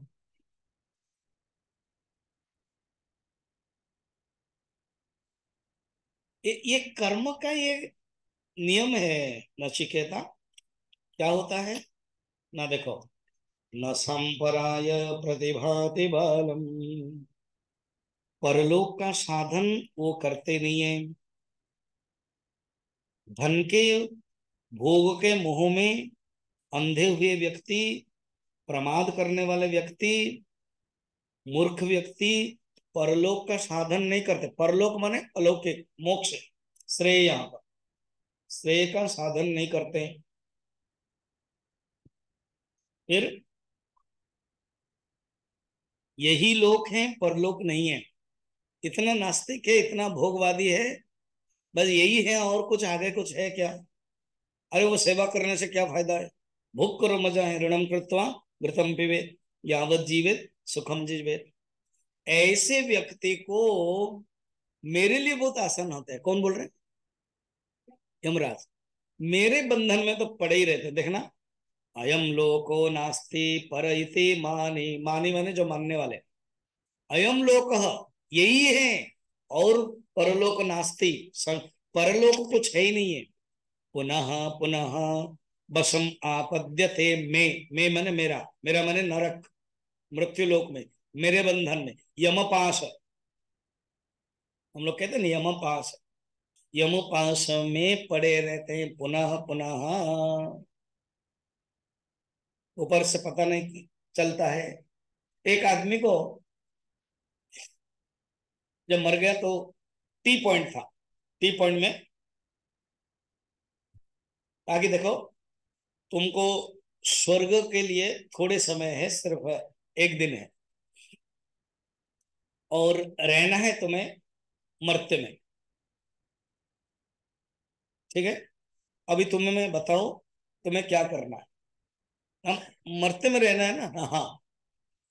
ये कर्म का ये नियम है नचिकेता, क्या होता है ना, देखो, न संपराय प्रतिभाति बालम, परलोक का साधन वो करते नहीं है, धन के भोग के मोह में अंधे हुए व्यक्ति, प्रमाद करने वाले व्यक्ति, मूर्ख व्यक्ति परलोक का साधन नहीं करते। परलोक माने अलौकिक मोक्ष, श्रेय, यहाँ पर श्रेय का साधन नहीं करते। फिर यही लोक हैं, परलोक नहीं है, इतना नास्तिक है, इतना भोगवादी है, बस यही है, और कुछ आगे कुछ है क्या? अरे वो सेवा करने से क्या फायदा है, भोग करो मजा है, ऋणम कृत्वा घृतम पिबेत यावत जीवित सुखम जीवेत। ऐसे व्यक्ति को मेरे लिए बहुत आसान होता है, कौन बोल रहे हैं, यमराज, मेरे बंधन में तो पड़े ही रहते, देखना, अयम लोको नास्ति पर इति मानी, मानी माने जो मानने वाले, अयम लोक यही है, और परलोक नास्ति, परलोक कुछ है ही नहीं है, पुनः पुनः बसम आपद्यते में माने मेरा, मेरा माने नरक, मृत्यु लोक में, मेरे बंधन में, यमपाश, हम लोग कहते हैं ना यमपाश, यमपाश में पड़े रहते हैं पुनः पुनः, ऊपर से पता नहीं चलता है। एक आदमी को जब मर गया तो टी पॉइंट था, टी पॉइंट में आगे देखो, तुमको स्वर्ग के लिए थोड़े समय है, सिर्फ एक दिन है, और रहना है तुम्हें मर्त्य में, ठीक है। अभी तुम्हें मैं बताओ तुम्हें क्या करना है। हम मरते में रहना है ना। हाँ।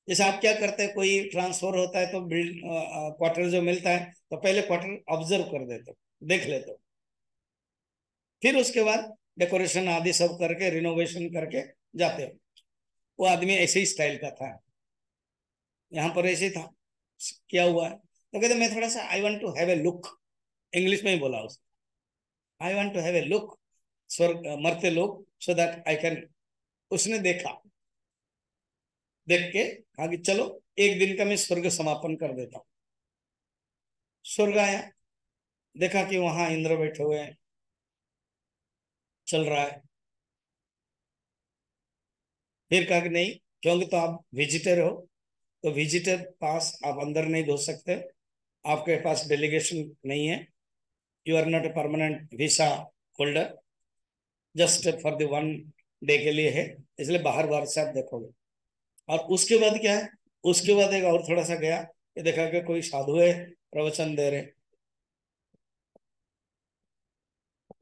जैसे आप क्या करते हैं, कोई ट्रांसफर होता है तो बिल्ड क्वार्टर जो मिलता है तो पहले क्वार्टर ऑब्जर्व कर देते हो, देख लेते हो, फिर उसके बाद डेकोरेशन आदि सब करके रिनोवेशन करके जाते हो। वो आदमी ऐसे ही स्टाइल का था, यहाँ पर ऐसे ही था, क्या हुआ है तो कहते मैं थोड़ा सा I want to have a look, English में ही बोला उसने, I want to have a look स्वर्ग मरते लोग, सो दैट आई कैन। उसने देखा, देख के कहा कि चलो एक दिन का मैं स्वर्ग समापन कर देता हूँ। स्वर्ग आया, देखा कि वहां इंद्र बैठे हुए हैं, चल रहा है। फिर कहा कि नहीं, क्योंकि तो आप विजिटर हो, तो विजिटर पास आप अंदर नहीं घुस सकते, आपके पास डेलीगेशन नहीं है, you are not a permanent visa holder, just for the one day के लिए है, इसलिए बाहर बाहर से आप देखोगे। और उसके बाद क्या है, उसके बाद एक और थोड़ा सा गया, ये देखा कि कोई साधु है प्रवचन दे रहे,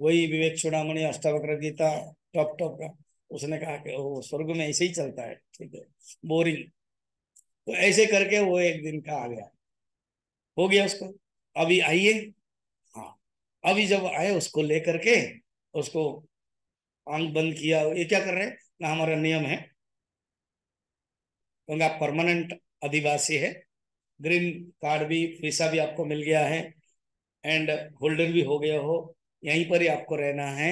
वही विवेक चूड़ामणि अष्टावक्र गीता, टॉप टॉप का। उसने कहा कि वो स्वर्ग में ऐसे ही चलता है, ठीक है, बोरिंग। तो ऐसे करके वो एक दिन का आ गया, हो गया उसको। अभी आइए, हाँ, अभी जब आए उसको लेकर के, उसको आंख बंद किया, ये क्या कर रहे हैं ना, हमारा नियम है क्योंकि आप परमानेंट अधिवासी है, ग्रीन कार्ड भी वीसा भी आपको मिल गया है, एंड होल्डर भी हो गया हो, यहीं पर ही आपको रहना है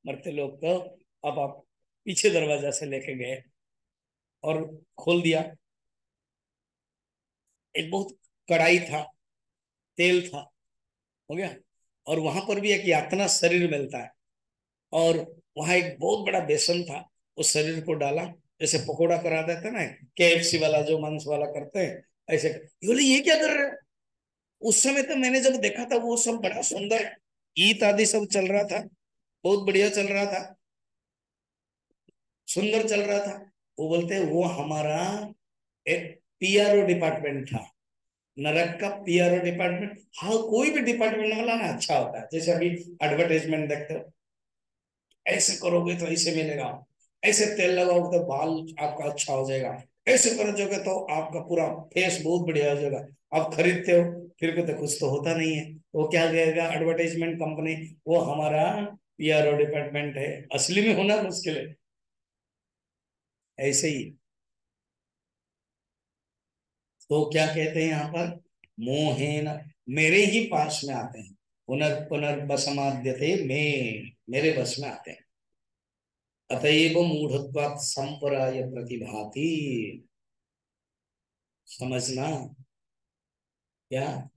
मरते लोग को। अब आप पीछे दरवाजा से लेके गए और खोल दिया, एक बहुत कड़ाई था, तेल था, हो गया। और वहां पर भी एक यातना शरीर मिलता है, और वहां एक बहुत बड़ा बेसन था, उस शरीर को डाला, जैसे पकोड़ा करा देते ना, केएफसी वाला जो मांस वाला करते हैं, ऐसे। ये बोले ये क्या कर रहे हो। उस समय तो मैंने जब देखा था वो सब बड़ा सुंदर गीत आदि सब चल रहा था, बहुत बढ़िया चल रहा था, सुंदर चल रहा था। वो बोलते हैं वो हमारा एक पीआरओ डिपार्टमेंट था, नरक का पीआरओ डिपार्टमेंट। हाँ, कोई भी डिपार्टमेंट वाला ना अच्छा होता है, जैसे अभी एडवर्टाइजमेंट देखते हो, ऐसे करोगे तो ऐसे मिलेगा, ऐसे तेल लगाओगे तो बाल आपका अच्छा हो जाएगा, ऐसे करोगे तो आपका पूरा फेस बहुत बढ़िया हो जाएगा। आप खरीदते हो, फिर कहते कुछ तो होता नहीं है, तो क्या कहेगा एडवर्टाइजमेंट कंपनी, वो हमारा पीआरओ डिपार्टमेंट है, असली में होना मुश्किल है। ऐसे ही तो क्या कहते हैं यहाँ पर, मोहेन, मेरे ही पास में आते हैं, पुनर्बसमाद्यते में, मेरे बस में आते हैं। अतएव मूढ़त्वात् संपराय प्रतिभाति, समझना क्या,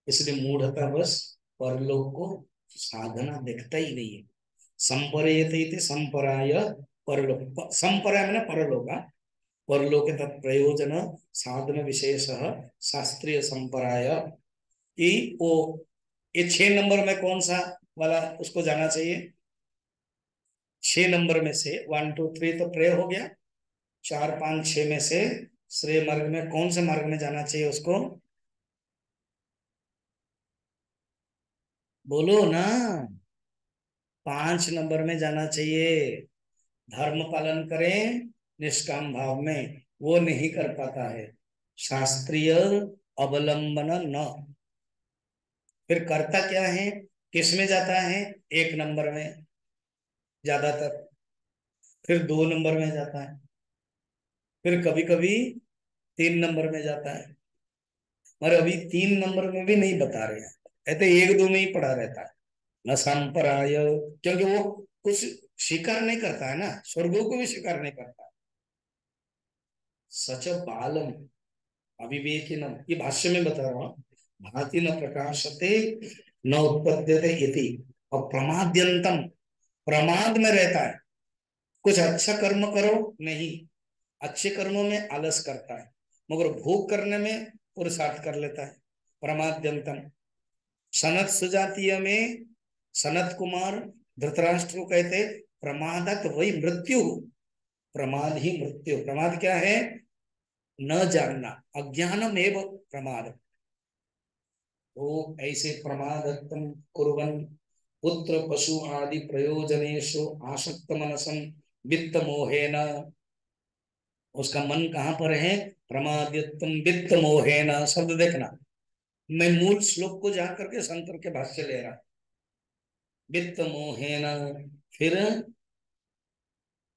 इसलिए मूढ़ता बस परलोक को साधना दिखता ही नहीं है। संपरेयते इति संपराय, परलोक संपराय मैंने परलोक, परलोके तत्प्रयोजन साधन विशेष शास्त्रीय संपराय, कि वो ये 6 नंबर में कौन सा वाला उसको जाना चाहिए, 6 नंबर में से 1 2 3 तो प्रे हो गया, 4 5 6 में से श्रेय मार्ग में कौन से मार्ग में जाना चाहिए उसको, बोलो ना। 5 नंबर में जाना चाहिए, धर्म पालन करें निष्काम भाव में, वो नहीं कर पाता है, शास्त्रीय अवलंबन न। फिर करता क्या है, किस में जाता है, 1 नंबर में ज्यादातर, फिर 2 नंबर में जाता है, फिर कभी कभी 3 नंबर में जाता है, और अभी 3 नंबर में भी नहीं बता रहे हैं, कहते 1 2 में ही पड़ा रहता है। न संपराय, क्योंकि वो कुछ स्वीकार नहीं करता है ना, स्वर्गों को भी स्वीकार नहीं करता। सच बालम अविवेकिनम, ये भाष्य में बता रहा हूँ, भांति न प्रकाशते न उत्पद्यते इति, और प्रमाद्यंतम, प्रमाद में रहता है, कुछ अच्छा कर्म करो नहीं, अच्छे कर्मों में आलस करता है, मगर भोग करने में पुरुषार्थ कर लेता है, प्रमाद्यंतम। सनत सुजातीय में सनत कुमार धृतराष्ट्र को कहते प्रमादक वही मृत्यु, प्रमाद ही मृत्यु। प्रमाद क्या है, न जानना, अज्ञानम एवं प्रमाद। तो ऐसे प्रमादत्तम कुर्वन्, पुत्र पशु आदि प्रयोजनेषु आसक्त मनसम वित्त मोहेन, उसका मन कहाँ पर है? प्रमादित्वम वित्त मोहेन। शब्द देखना, मैं मूल श्लोक को जा करके शंकर के भाष्य ले रहा। वित्त मोहेन, फिर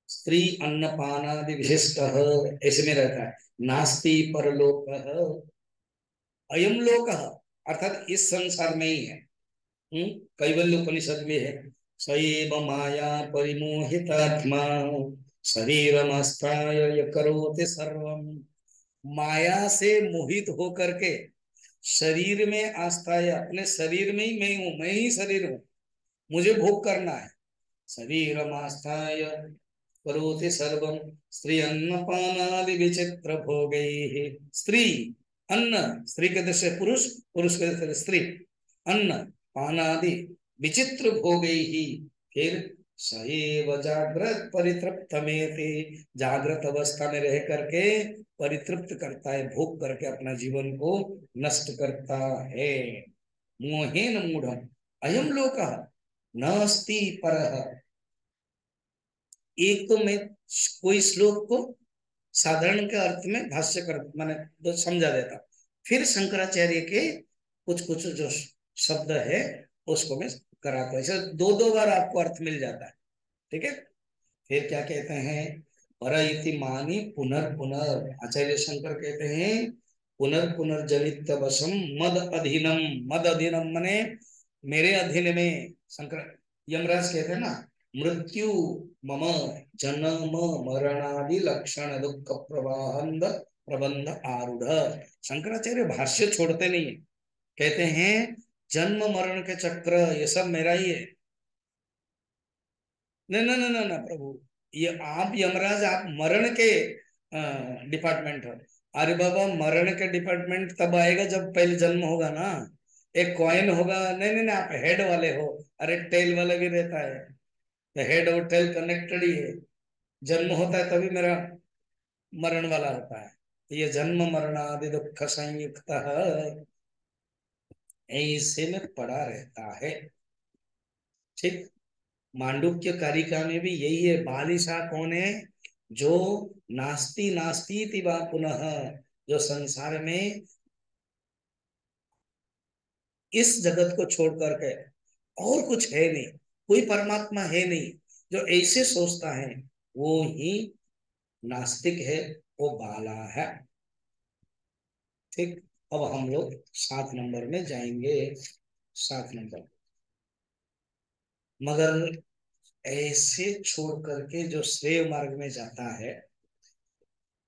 स्त्री अन्नपानादि विशिष्ट, ऐसे में रहता है। नास्ति परलोक अयम लोक, अर्थात इस संसार में ही है। कैवल्य उपनिषद में है, सैव माया परिमोहितात्मा शरीरमास्थाय य करोति सर्वम। माया से मोहित होकर के शरीर में आस्था है, अपने शरीर में ही मैं हूं, मैं ही शरीर हूं, मुझे भोग करना है। शरीरमास्थाय करोति सर्वम स्त्री अन्नपानादि विचित्र भोगैः। स्त्री, अन्न, स्त्री के दृष्टि से पुरुष, पुरुष के दृष्टि से स्त्री, अन्न पानादि विचित्र भोगैः। फिर सएव जागृत परितृप्त में, जागृत अवस्था में रह करके परितृप्त करता है, भोग करके अपना जीवन को नष्ट करता है। मोहेन मूढ़म अयम लोक नास्ति परः। एक तो मैं कोई श्लोक को साधारण के अर्थ में भाष्य कर मैंने तो समझा देता, फिर शंकराचार्य के कुछ कुछ जो शब्द है उसको मैं कराता हूं। ऐसे दो दो बार आपको अर्थ मिल जाता है। ठीक है, फिर क्या कहते हैं? पर इति मानी पुनर्पुनर, आचार्य शंकर कहते हैं पुनर्पुनर्जनित वशम मद अधीनम। मद अधीनम मने मेरे अधीन में। शंकर यमराज कहते हैं ना, मृत्यु मम जन्म मरणादि लक्षण दुख प्रवाहंद प्रबंध आरूढ़। शंकराचार्य भाष्य छोड़ते नहीं है, कहते हैं जन्म मरण के चक्र ये सब मेरा ही है। नहीं नहीं नहीं नहीं प्रभु, ये आप यमराज, आप मरण के डिपार्टमेंट हो। अरे बाबा, मरण के डिपार्टमेंट तब आएगा जब पहले जन्म होगा ना, एक कॉइन होगा। नहीं नहीं नहीं, आप हेड वाले हो। अरे टेल वाला भी रहता है, तो हेड और टेल कनेक्टेड ही है। जन्म होता है तभी मेरा मरण वाला होता है। तो ये जन्म मरण आदि दुख संयुक्त ऐसे में पड़ा रहता है। ठीक, मांडुक्य कारिका में भी यही है। बालिशा कौन है? जो नास्ति नास्ति तिवा पुनः, जो संसार में इस जगत को छोड़ करके और कुछ है नहीं, कोई परमात्मा है नहीं, जो ऐसे सोचता है वो ही नास्तिक है, वो बाला है। ठीक, अब हम लोग 7 नंबर में जाएंगे। 7 नंबर, मगर ऐसे छोड़ करके जो श्रेय मार्ग में जाता है,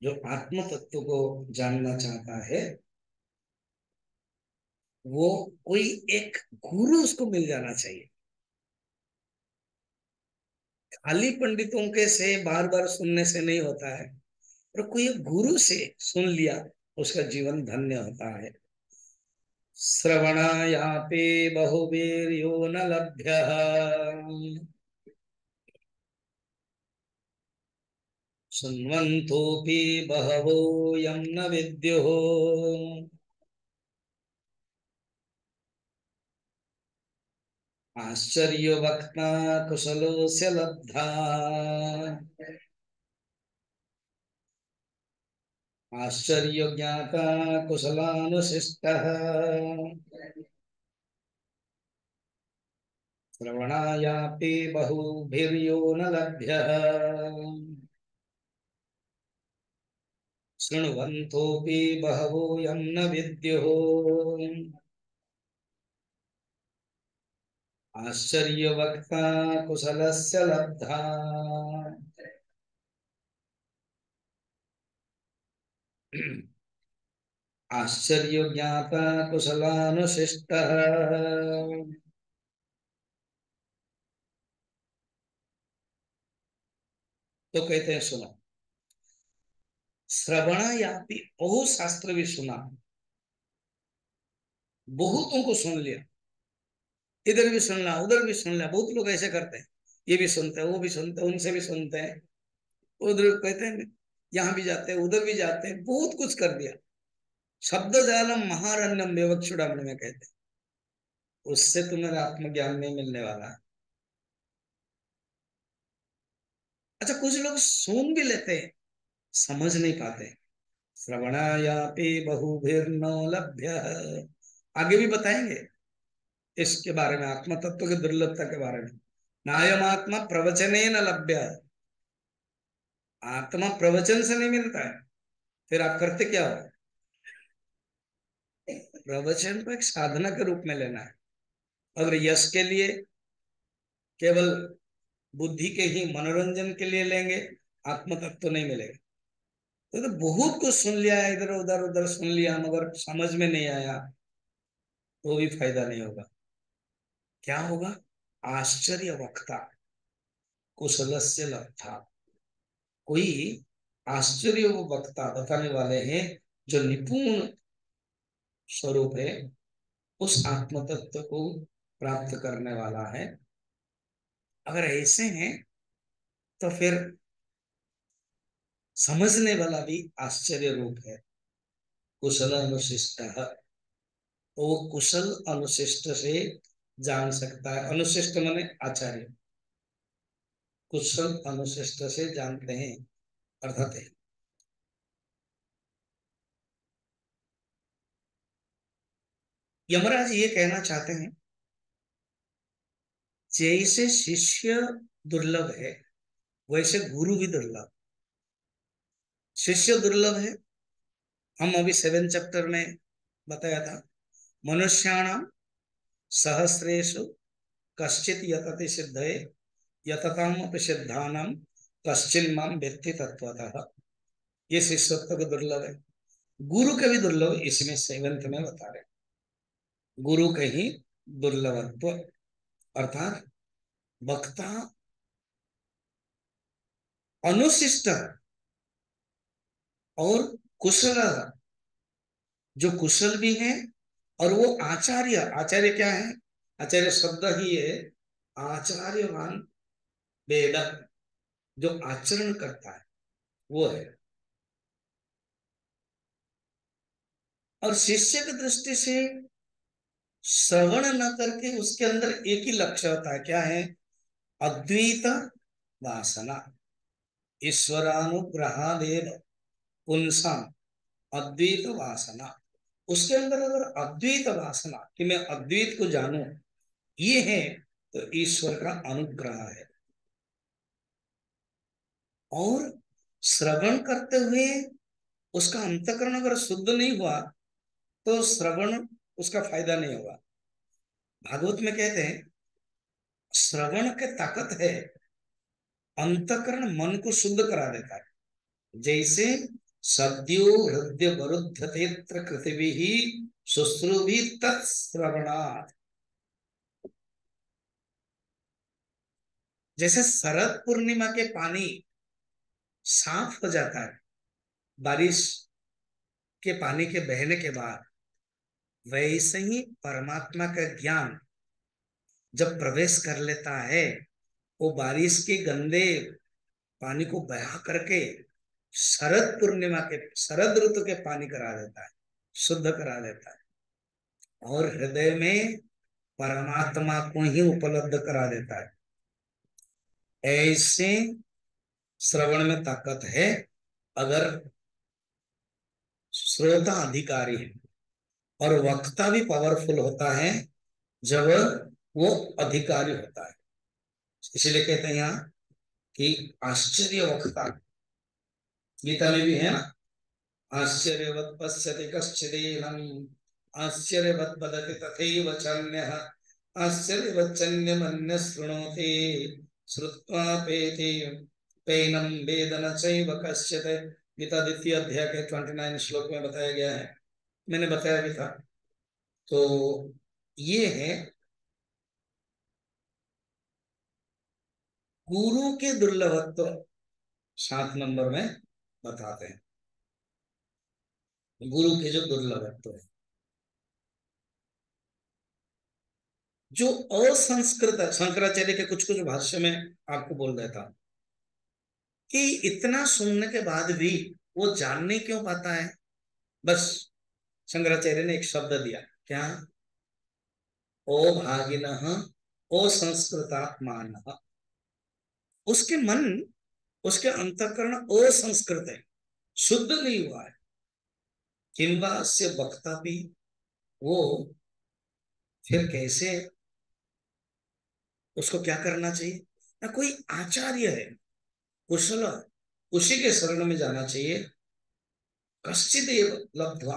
जो आत्म तत्व को जानना चाहता है, वो कोई एक गुरु उसको मिल जाना चाहिए। खाली पंडितों के से बार बार सुनने से नहीं होता है, और कोई एक गुरु से सुन लिया, उसका जीवन धन्य होता है। श्रवणायापि बहुवीर्यो न लभ्यः शृण्वन्तोऽपि बहवो यं न विद्युः आश्चर्यवक्ता कुशलोऽस्य लब्धा आश्चर्य ज्ञाता कुशलानुशिष्टः श्रवणायापि बहुभिर्यो न लभ्यः शृण्वन्तोऽपि बहवो यं न विद्युः आश्चर्यवक्ता कुशलस्य लब्धा। आश्चर्य ज्ञाता कुशलानुशिष्टः। तो कहते हैं सुनो, श्रवणायापि, बहुत शास्त्र भी सुना, बहुतों को सुन लिया, इधर भी सुनना उधर भी सुनना। बहुत लोग ऐसे करते हैं, ये भी सुनते हैं वो भी सुनते हैं, उनसे भी सुनते हैं, उधर कहते हैं यहाँ भी जाते हैं उधर भी जाते हैं, बहुत कुछ कर दिया। शब्द जालम महारण्यम विवक्षुरामण में कहते हैं। उससे तुम्हें आत्मज्ञान नहीं मिलने वाला है। अच्छा, कुछ लोग सुन भी लेते हैं, समझ नहीं पाते। श्रवणायापि बहुभिर्नो लभ्य, आगे भी बताएंगे इसके बारे में, आत्म तत्व की दुर्लभता के बारे में। नायम आत्मा प्रवचने न लभ्य, आत्मा प्रवचन से नहीं मिलता है। फिर आप करते क्या हो? प्रवचन को एक साधना के रूप में लेना है। अगर यश के लिए, केवल बुद्धि के ही मनोरंजन के लिए लेंगे, आत्म तत्व तो नहीं मिलेगा। तो बहुत कुछ सुन लिया, इधर उधर उधर सुन लिया, मगर समझ में नहीं आया, तो भी फायदा नहीं होगा। क्या होगा? आश्चर्य वक्ता कुशलस्य लब्धा, कोई आश्चर्य वो वक्ता बताने वाले हैं जो निपुण स्वरूप है, उस आत्म तत्व को प्राप्त करने वाला है। अगर ऐसे हैं तो फिर समझने वाला भी आश्चर्य रूप है। कुशल अनुशिष्ट, तो वो कुशल अनुशिष्ट से जान सकता है। अनुशिष्ट माने आचार्य, कुशल अनुशिष्ट से जानते हैं अर्थात है। यमराज ये कहना चाहते हैं, जैसे शिष्य दुर्लभ है, वैसे गुरु भी दुर्लभ। शिष्य दुर्लभ है, हम अभी 7 चैप्टर में बताया था। मनुष्याणाम सहस्रेषु कश्चित यतति सिद्धये, यतताम अपि सिद्धानाम कश्चिन माम वेत्ति तत्वतः। ये शिष्यत्व का दुर्लभ है। गुरु के भी दुर्लभ इसमें 7th में बता रहे। गुरु के ही दुर्लभत्व, अर्थात वक्ता अनुशिष्ट और कुशल, जो कुशल भी है, और वो आचार्य, आचार्य क्या है? आचार्य शब्द ही है आचार्यवान, वेद, जो आचरण करता है वो है। और शिष्य की दृष्टि से श्रवण न करके उसके अंदर एक ही लक्ष्य होता है, क्या है? अद्वैत वासना, ईश्वरानुग्रहादेव पुंसाम अद्वैत वासना। उसके अंदर अगर अद्वैत वासना कि मैं अद्वैत को जानूं, ये है, तो ईश्वर का अनुग्रह है। और श्रवण करते हुए उसका अंतःकरण अगर शुद्ध नहीं हुआ, तो श्रवण उसका फायदा नहीं होगा। भागवत में कहते हैं, श्रवण के ताकत है, अंतःकरण मन को शुद्ध करा देता है। जैसे सद्यो हृदय वरुध्यतेत्र कृतिभि शुश्रुभि तत्श्रवणात्, जैसे शरद पूर्णिमा के पानी साफ हो जाता है बारिश के पानी के बहने के बाद, वैसे ही परमात्मा का ज्ञान जब प्रवेश कर लेता है, वो बारिश के गंदे पानी को बहा करके शरद पूर्णिमा के, शरद ऋतु के पानी करा देता है, शुद्ध करा देता है, और हृदय में परमात्मा को ही उपलब्ध करा देता है। ऐसे श्रवण में ताकत है, अगर श्रोता अधिकारी है। और वक्ता भी पावरफुल होता है जब वो अधिकारी होता है। इसलिए कहते हैं यहाँ कि आश्चर्य वक्ता, गीता में भी है ना, आश्चर्यवत् पश्यति कश्चिदेनम्, आश्चर्यवत् वदति तथैव चान्यः, आश्चर्यवच्चन्यमन्यः शृणोति, श्रुत्वापेति पैनं वेद न चैव कश्चित्। गीता 2य अध्याय के 29 श्लोक में बताया गया है, मैंने बताया भी था। तो ये है गुरु के दुर्लभत्व, 7 नंबर में बताते हैं गुरु के जो दुर्लभत्व है। जो असंस्कृत, शंकराचार्य के कुछ कुछ भाष्य में आपको बोल देता हूं कि इतना सुनने के बाद भी वो जान नहीं क्यों पाता है। बस शंकराचार्य ने एक शब्द दिया, क्या? ओ भागिनः, ओ संस्कृतात्मान, उसके मन, उसके अंतःकरण असंस्कृत है, शुद्ध नहीं हुआ है। किंवा से वक्ता भी, वो फिर कैसे, उसको क्या करना चाहिए? ना कोई आचार्य है कुशल, उसी के शरण में जाना चाहिए। कश्चित लब्ध्वा,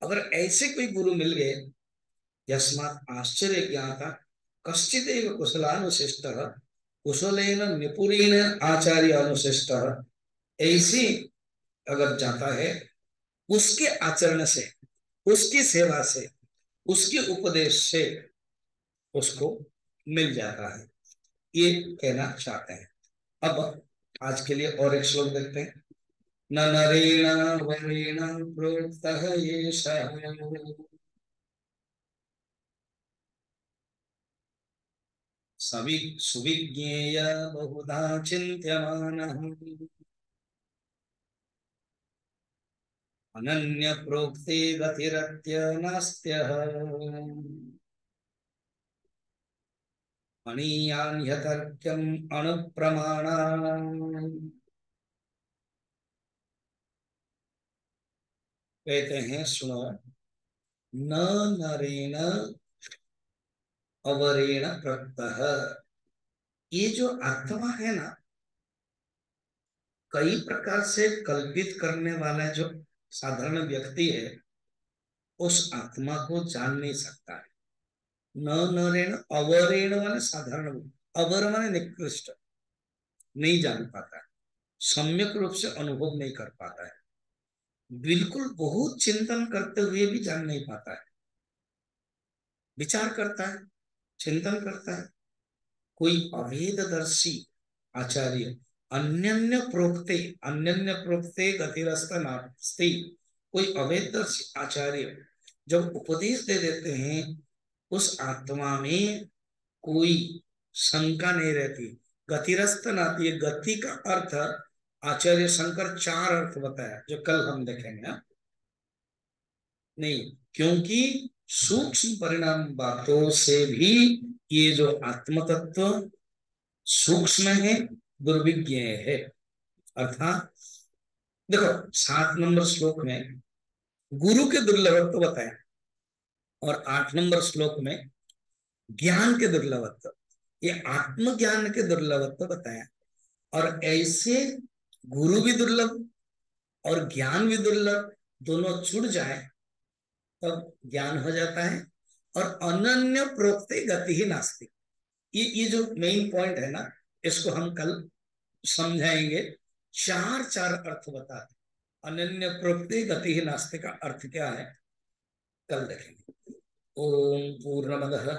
अगर ऐसे कोई गुरु मिल गए, यस्मात् आश्चर्य ज्ञाता कश्चित कुशलानुशिष्ट, कुशलेन निपुणेन आचार्य अनुशिष्ट, ऐसी अगर जाता है, उसके आचरण से, उसकी सेवा से, उसके उपदेश से उसको मिल जाता है, ये कहना चाहते हैं। अब आज के लिए और एक श्लोक देखते हैं। न नरेण वरेण प्रोक्तः येषः, सुविज्ञेय बहुधा चिन्त्यमानः, अनन्य प्रोक्ते गतिरत्य नास्त्यः, अणीयान्यतर्क्यम् अणुप्रमाणान्। कहते हैं, सुनो, न नरेण अवरेण प्रत्यह, ये जो आत्मा है ना, कई प्रकार से कल्पित करने वाला जो साधारण व्यक्ति है, उस आत्मा को जान नहीं सकता है। न नरेण, अवरेण माने साधारण, अवर माने निकृष्ट, नहीं जान पाता है, सम्यक रूप से अनुभव नहीं कर पाता है, बिल्कुल बहुत चिंतन करते हुए भी जान नहीं पाता है। विचार करता है, चिंतन करता है, कोई अभेददर्शी आचार्य, अन्यन्य प्रोक्ते, अन्यन्य प्रोक्ते गतिरस्त नास्ति, कोई अभेददर्शी आचार्य जब उपदेश दे देते हैं, उस आत्मा में कोई शंका नहीं रहती। गतिरस्त नाती, गति का अर्थ आचार्य शंकर चार अर्थ बताया, जो कल हम देखेंगे। नहीं, क्योंकि सूक्ष्म परिणाम बातों से भी ये जो आत्म तत्व सूक्ष्म है, दुर्विज्ञ है। अर्थात देखो, 7 नंबर श्लोक में गुरु के दुर्लभत्व बताया, और 8 नंबर श्लोक में ज्ञान के दुर्लभत्व, ये आत्मज्ञान के दुर्लभत्व बताया। और ऐसे गुरु भी दुर्लभ और ज्ञान भी दुर्लभ, दोनों जुड़ जाए तब ज्ञान हो जाता है। और अनन्य प्रोक्ते गति ही नास्ति, ये जो मेन पॉइंट है ना, इसको हम कल समझाएंगे। चार चार अर्थ बताते, अनन्य प्रोक्ते गति ही नास्ति का अर्थ क्या है, कल देखेंगे। ओम पूर्णमदः